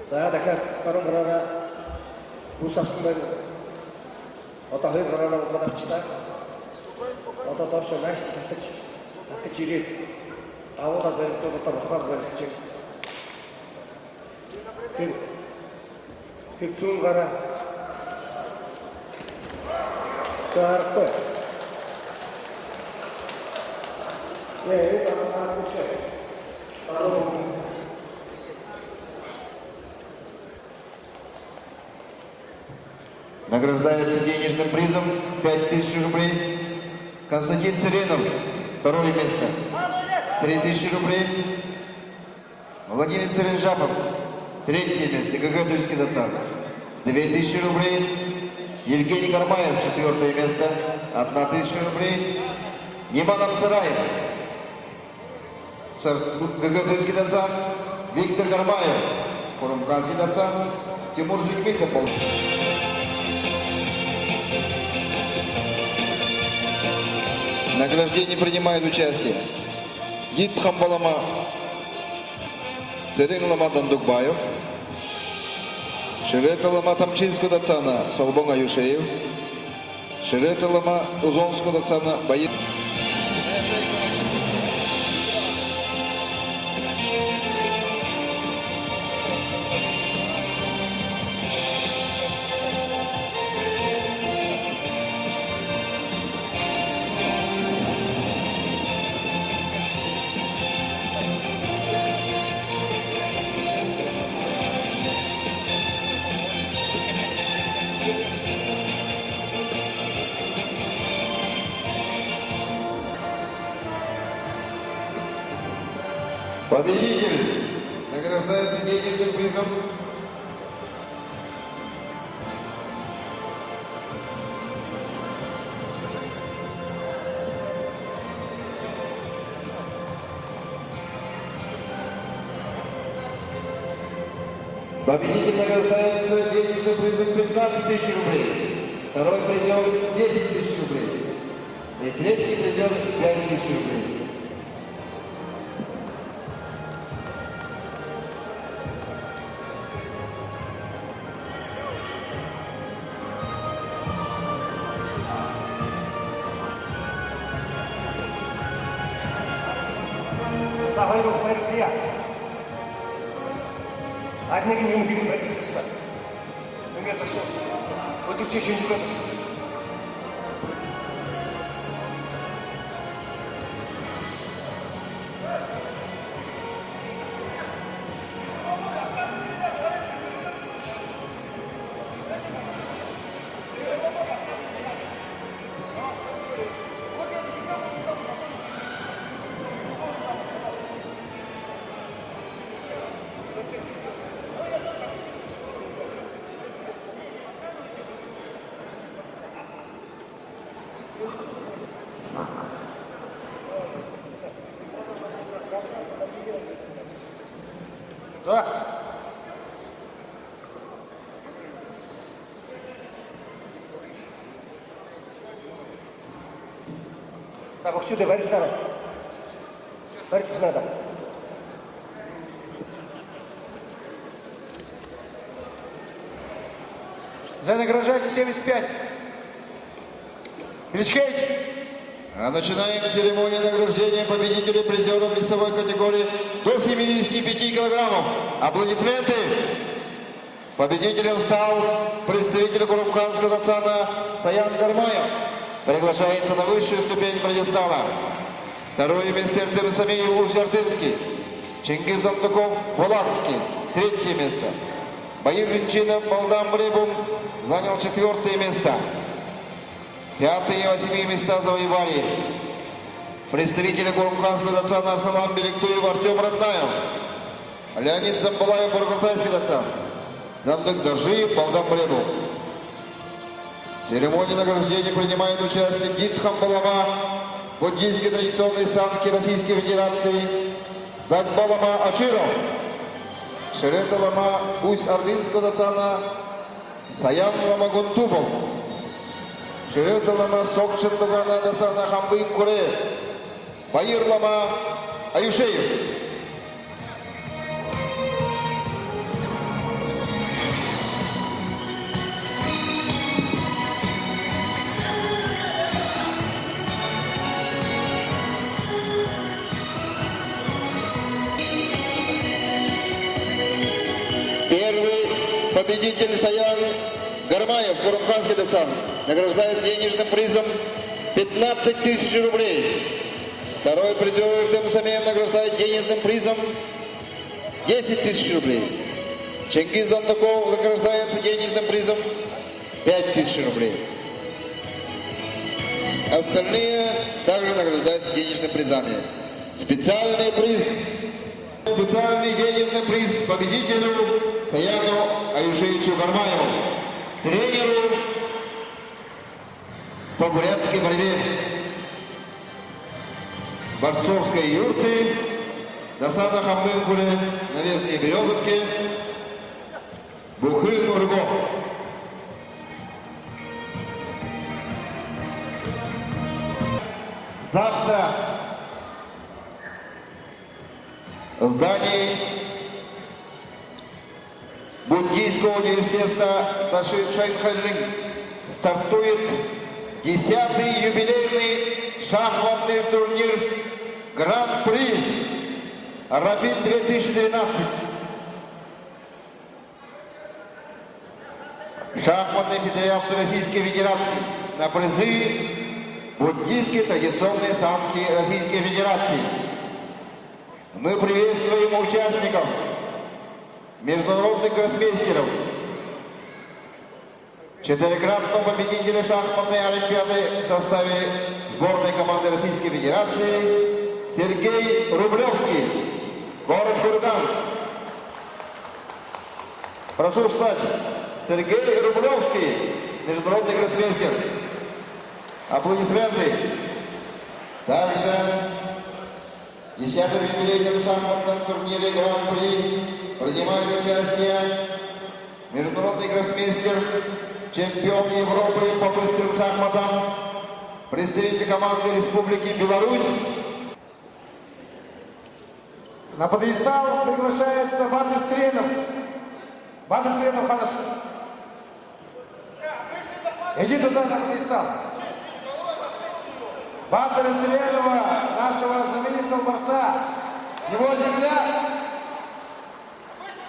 За дахиад баруун гараараа бүс авсан байна. Одоо хоёр гараараа удаачлаа. Одоо доош нааш татаж ирээд аваад барилдаад одоо бохоор барилж. Тэр зүүн гараа таартай. Награждается денежным призом 5000 рублей Константин Царенов, второе место. 3000 рублей Владимир Царенжапов, третье место. ГГ Тульский доцент. 2000 рублей Евгений Гармаев, четвертое место. 1000 рублей Неман Амсараев, ГГ Тульский доцент. Виктор Гармаев, Бурбуханский доцент. Тимур Жикмитов. В награждении принимают участие Гид Хамбалама Церинлама Дандукбаев, Шереталама Тамчинского доцана Салбонга Юшеев, Шереталама Узонского доцана Баир. Победитель награждается денежным призом Победитель награждается денежным призом 15 000 рублей. Второй призер 10 000 рублей. И третий призер 5 000 рублей. За хоёр баярлалаа. Арныг юм хийх байлгүй. Ингээд очив. Өдөр чи шинжлэх ухаан. Да. За боксчуудаа барилдаарай. Барилдах надад. За награждайте 75. Кличкевич. Начинаем церемонию награждения победителей призеров весовой категории до 75 килограммов. Аплодисменты! Победителем стал представитель Курумканского нацана Саян Гармаев. Приглашается на высшую ступень пьедестала. Второе место Эрдем Самиев Узертырский. Чингиз Андуков Булатский. Третье место. Баир Винчинов Балдам Бребум занял 4-е место. 5-е и 8-е места завоевали представители Курумканского нацана Арсалан Беликтуев Артем Роднаев, Леонид Замбалаев Бургалтайский нацан, Рандык Даржиев Балдам Бребум. В церемонии награждения принимает участие Дитхам Балама, буддийские традиционные санки Российской Федерации, Дагбалама Ачиров, Шерета Лама Усть-Ордынского нацана Саян Лама Гунтубов, Шерета Лама Сокчен Дугана Дасана Хамбы Куре, Баир Лама Аюшеев. Первый победитель Саян Гармаев, Курумканский нацан, награждается денежным призом 15 тысяч рублей. Второй призер Эрдем Самиев награждает денежным призом 10 тысяч рублей. Чингиз Андуков награждается денежным призом 5 тысяч рублей. Остальные также награждаются денежными призами. Специальный приз. Специальный денежный приз победителю Саяну Аюшевичу Гармаеву, тренеру по бурятской борьбе борцовской юрты Дасана Хамбынкуле на Верхней Березовке Бухы Урго. Завтра в здании Буддийского университета Даши Чайнхайжин стартует 10-й юбилейный шахматный турнир Гран-при Рапид 2012. Шахматной Федерации Российской Федерации на призы буддийские традиционные самки Российской Федерации. Мы приветствуем участников, международных гроссмейстеров, четырехкратного победителя шахматной олимпиады в составе сборной команды Российской Федерации Сергей Рублевский, город Курган. Прошу встать. Сергей Рублевский, международный гроссмейстер. Аплодисменты. Также в 10-м юбилейном шахматном турнире Гран-при принимает участие международный гроссмейстер, чемпион Европы по быстрым шахматам, представитель команды Республики Беларусь. На пьедестал приглашается Батыр Цыренов. Батыр Цыренов, хорошо. Иди туда, на пьедестал. Батыра Цыренова, нашего знаменитого борца, его земля,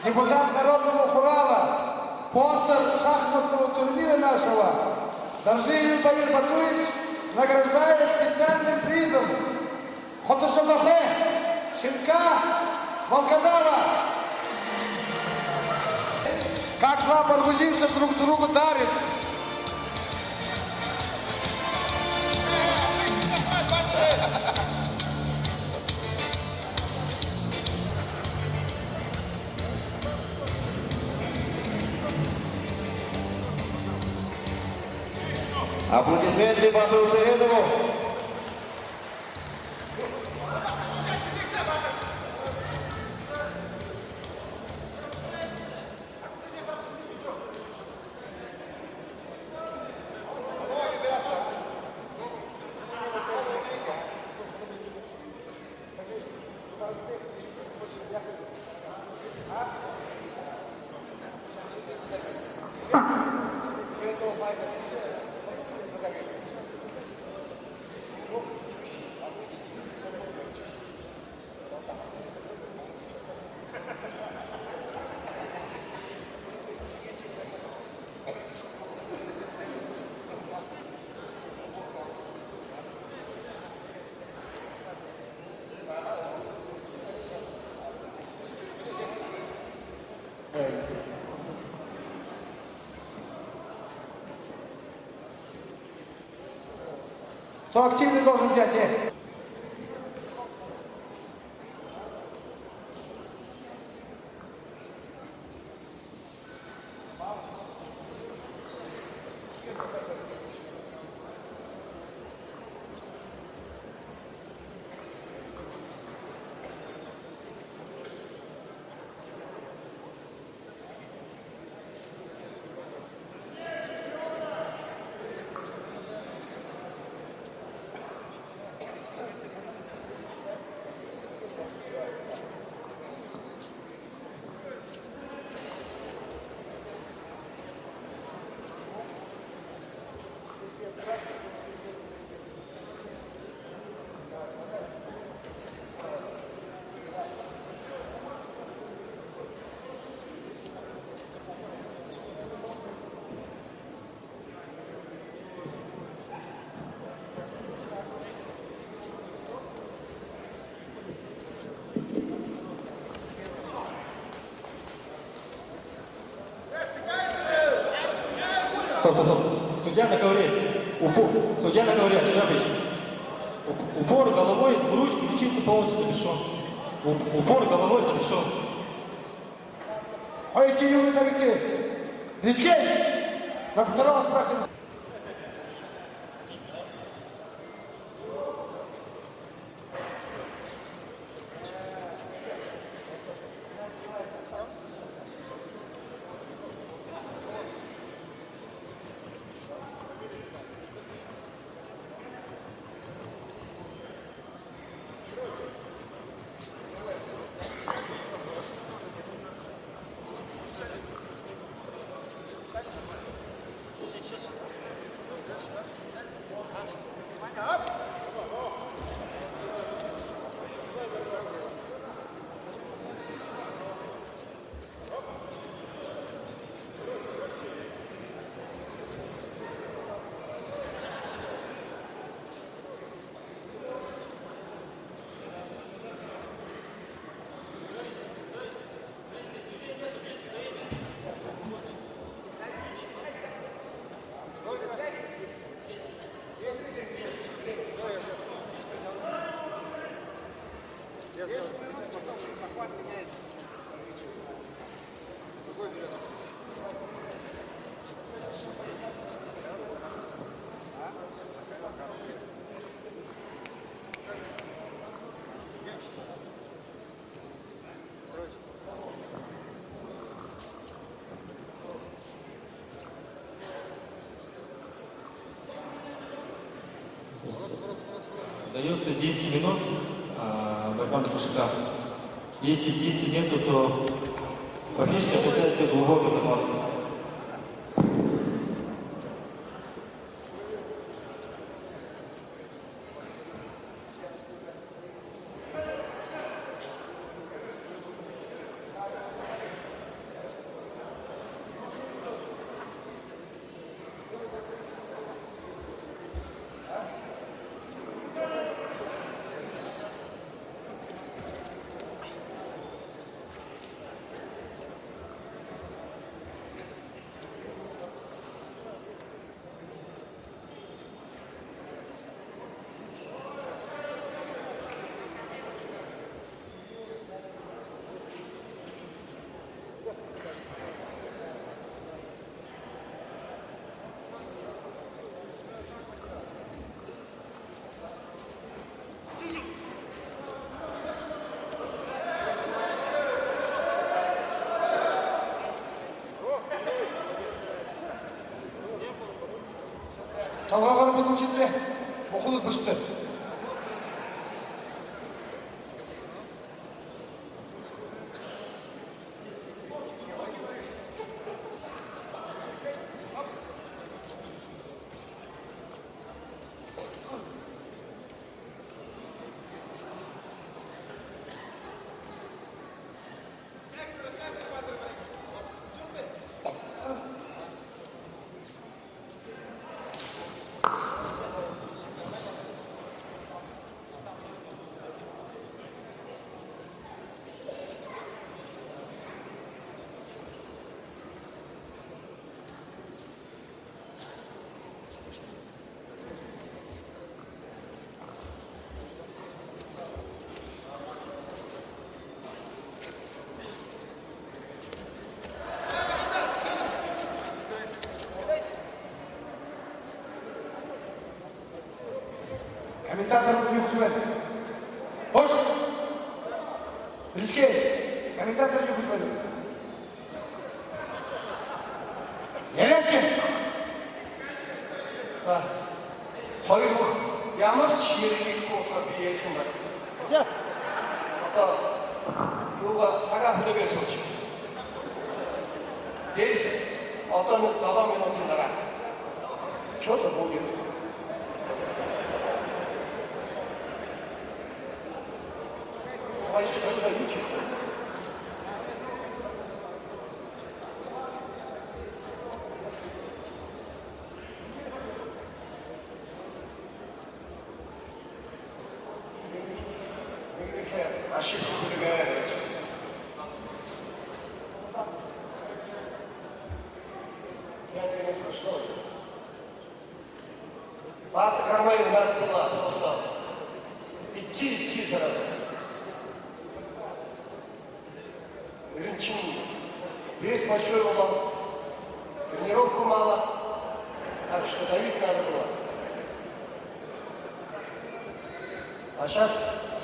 депутат Народного Хурала, спонсор шахматного турнира нашего, Даржиев Баир Батуевич, награждает специальным призом Хотошалахе, щенка волкодава. Как два баргузинца друг другу дарят. Аплодисменты Батыру Цыренову. Кто активный должен взять? Стоп. Судья на ковре. Упор. Судья на ковре, Шабич. Упор головой, грудь, ключица полностью завершен. Упор головой завершен. Ходите, юный коллектив. Вичкевич, на втором отправьте. Дается 10 минут борьба на кошельках. Если нету, то победитель пытается глубокий захват. Талға қарап өтіп жетті. Оқылып бұшты. Комментатор Югузбен. Хош. Рискей. Комментатор Югузбен. Яряче. Хоёр бүх ямар ч хэрэглэхгүй би ярих юм байна. Одоо юугаа цагаан хүлээгээ сууч. Дээс одоо нэг 7 минутын дараа. Чото будет. Хайш когда учит. Ошибку выдвигает. Я не прошло. Бат Кармай надо было просто идти сразу. Весь большой улан. Тренировку мало. Так что давить надо было. А сейчас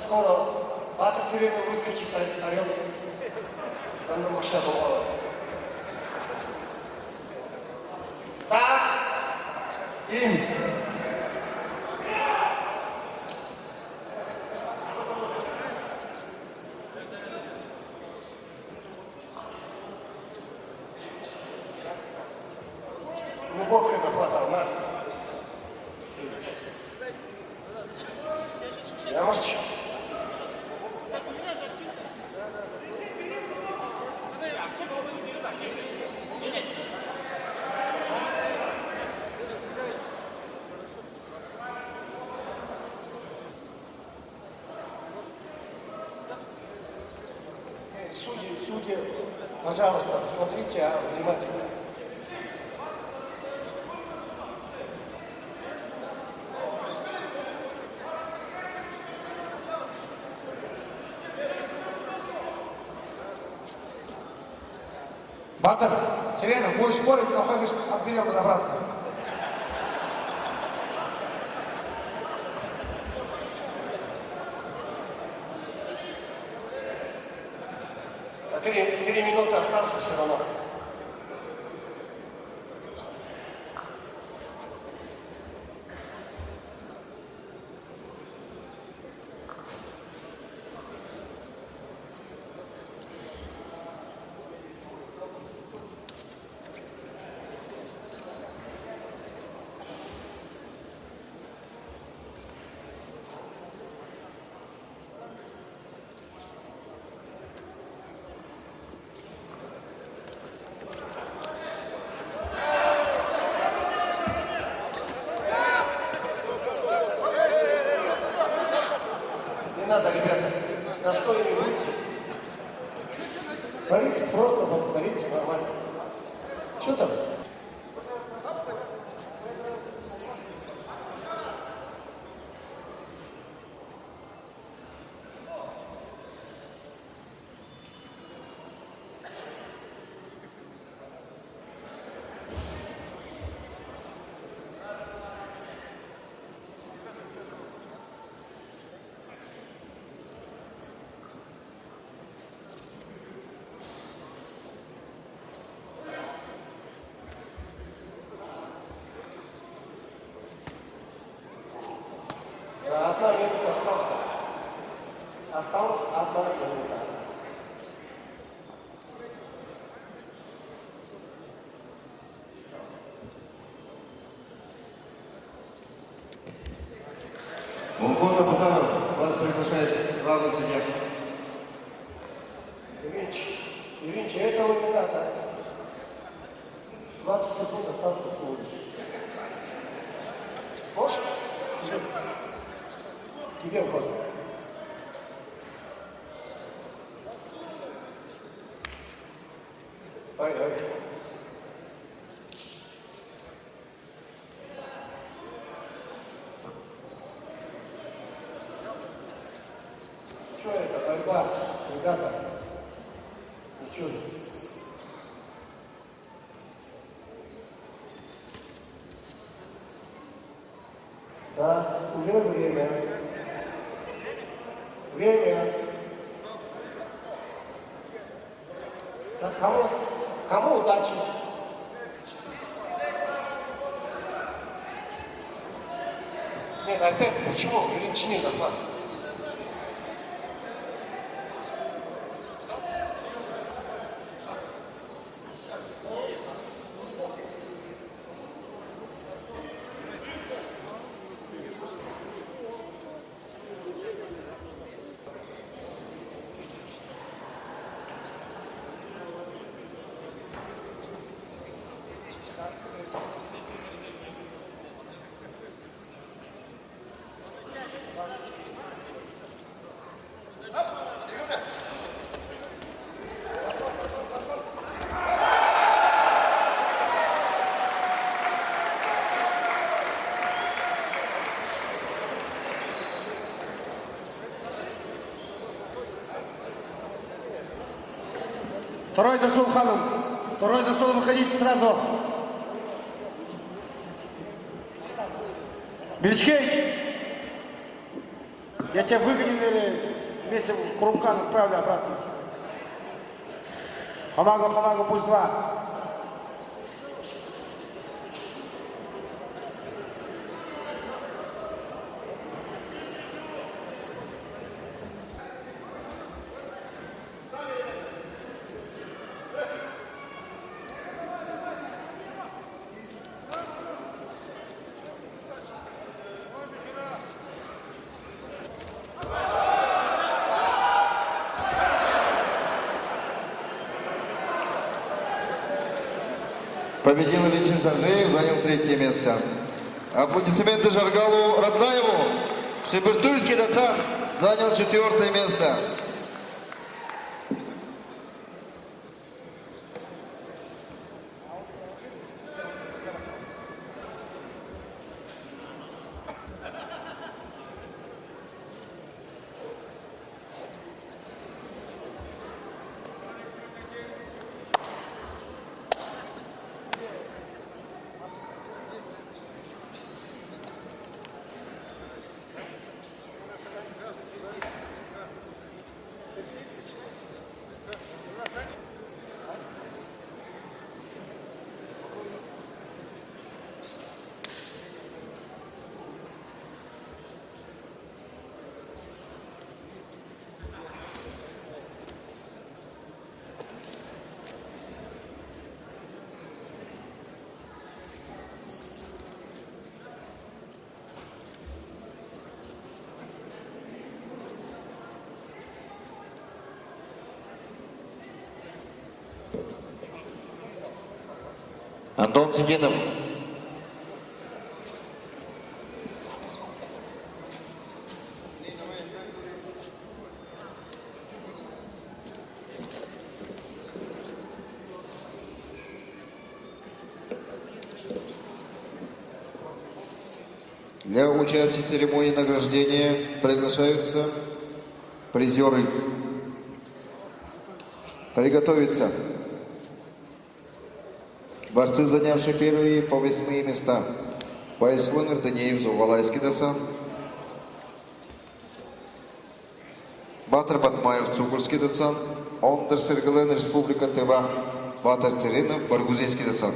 скоро Бат все время выскочит орел. Там на машину было. Так. Им. Глубокий захват, на. Я молчу. Судьи, пожалуйста, смотрите внимательно. Батыр, Сирена, будешь спорить, но Хагиш отберем обратно. Три минуты остался все равно. Не надо, ребята, достойно будьте. Боритесь просто, боритесь нормально. Что там? Одна минута осталась. Осталась одна минута. Мухота Бутаров, вас приглашает главный судья. Ильич, этого не надо. 20 секунд осталось всего лишь. Можешь? Тебе в глаза. Ай. Что это? Борьба, ребята. Ничего. Да, уже время. Время. Так, кому удачи? Нет, опять почему? Величине захват. Второй засул, ханом. Второй засул, выходите сразу. Беличкевич, я тебя выгоню, наверное, вместе в Курумкан отправлю обратно. Хамагу, пусть 2. Победил Ильчин Санжеев, занял 3-е место. Аплодисменты Жаргалу Раднаеву. Шибыртуйский Дацан занял 4-е место. Антон Цыгинов. Для участия в церемонии награждения приглашаются призеры. Приготовиться. Борцы, занявшие первые по 8 места. Байсвонер Даниев Зугалайский Дацан. Батыр Батмаев Цукурский Дацан. Ондер Сергелен Республика Тыва. Батыр Церинов Баргузинский Дацан.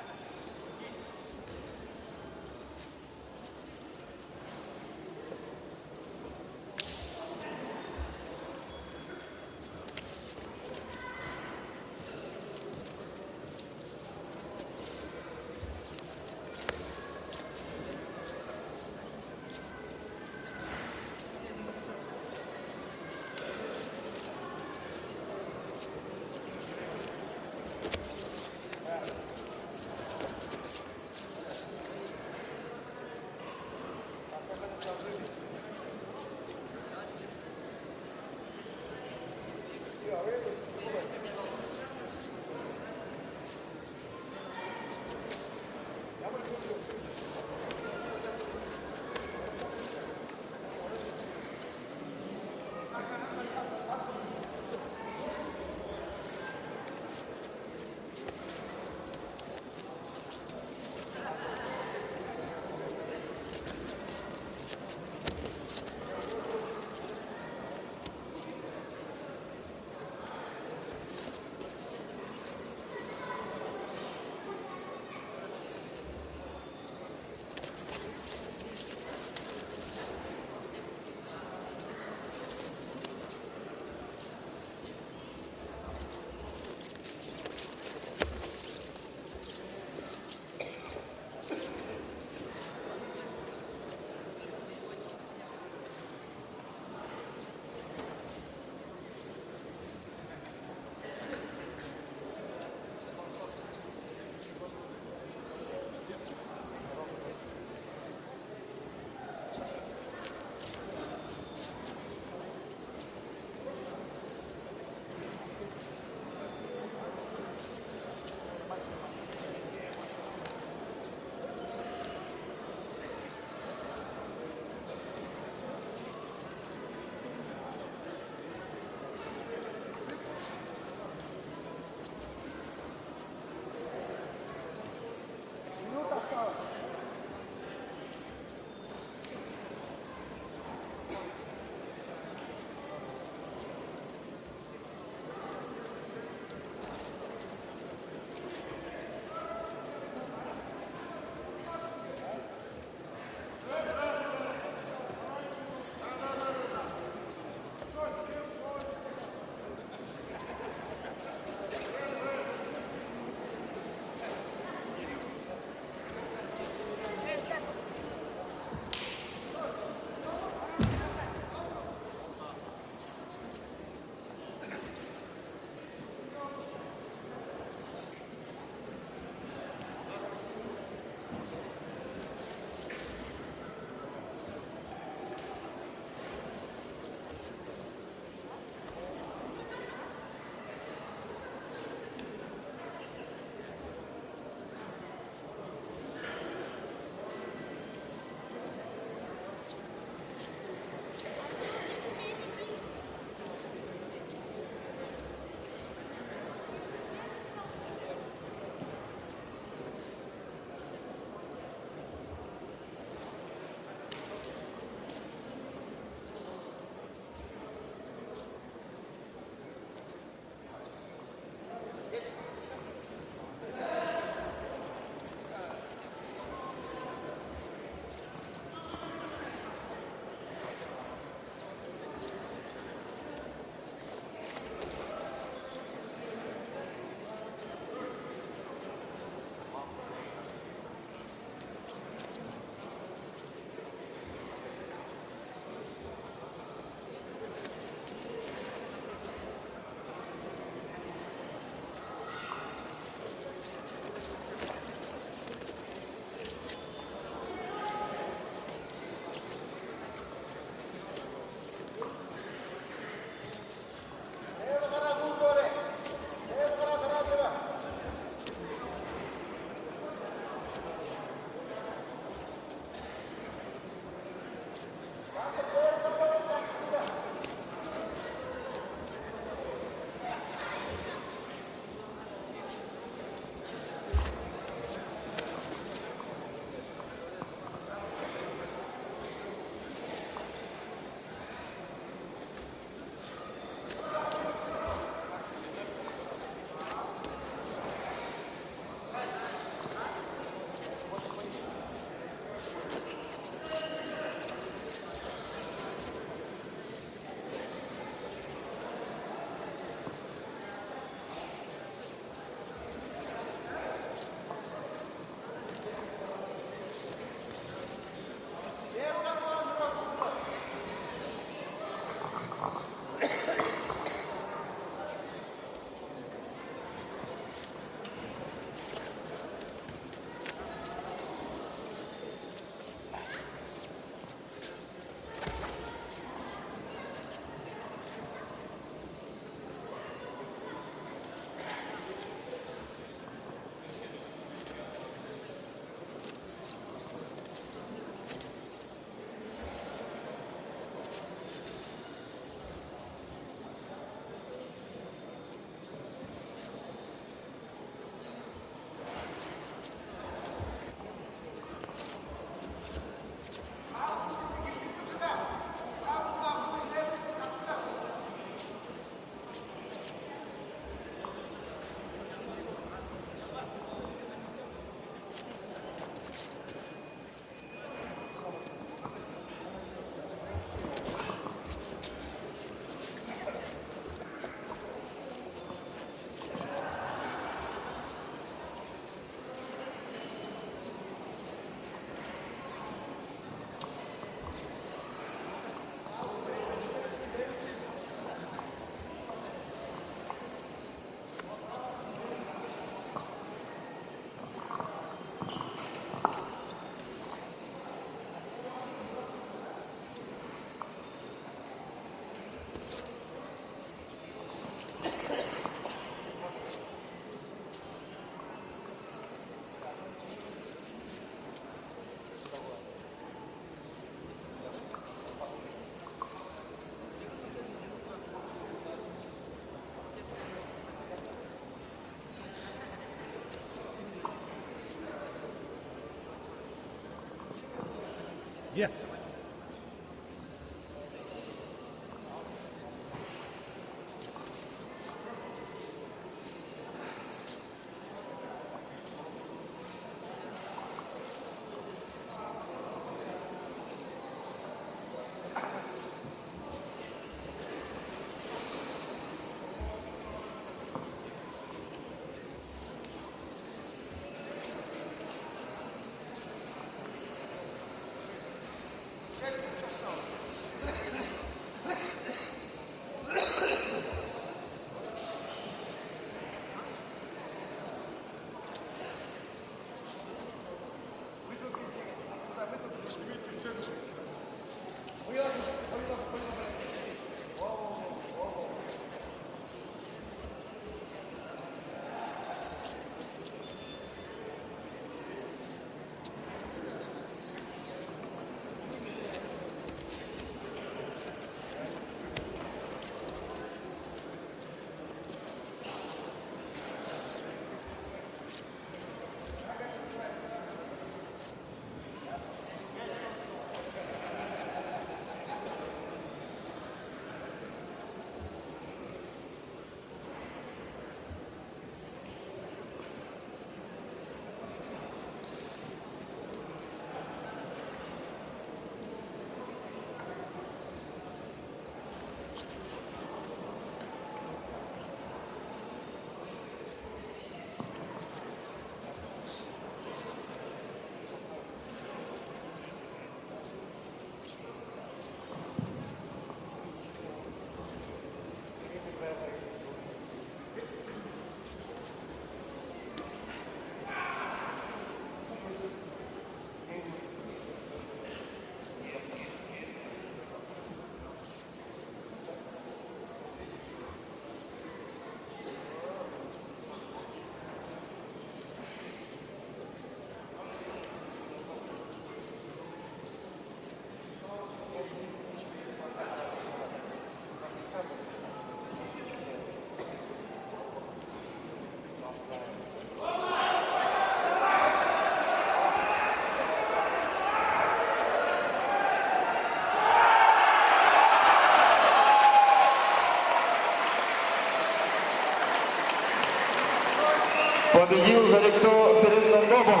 Победил за Лекто Царин Добов.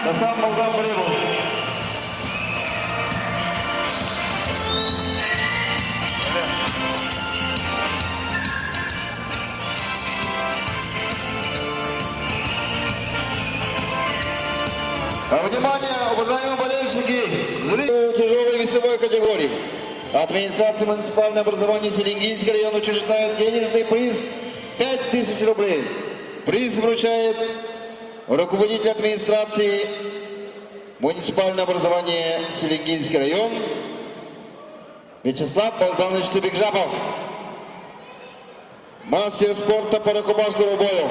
На самом Молдаван Бребов. Внимание, уважаемые болельщики, зрители тяжелой весовой категории. Администрация муниципального образования Селенгинский район учреждает денежный приз 5000 рублей. Приз вручает руководитель администрации муниципального образования Селенгинский район Вячеслав Богданович Цыбекжапов. Мастер спорта по рукопашному бою.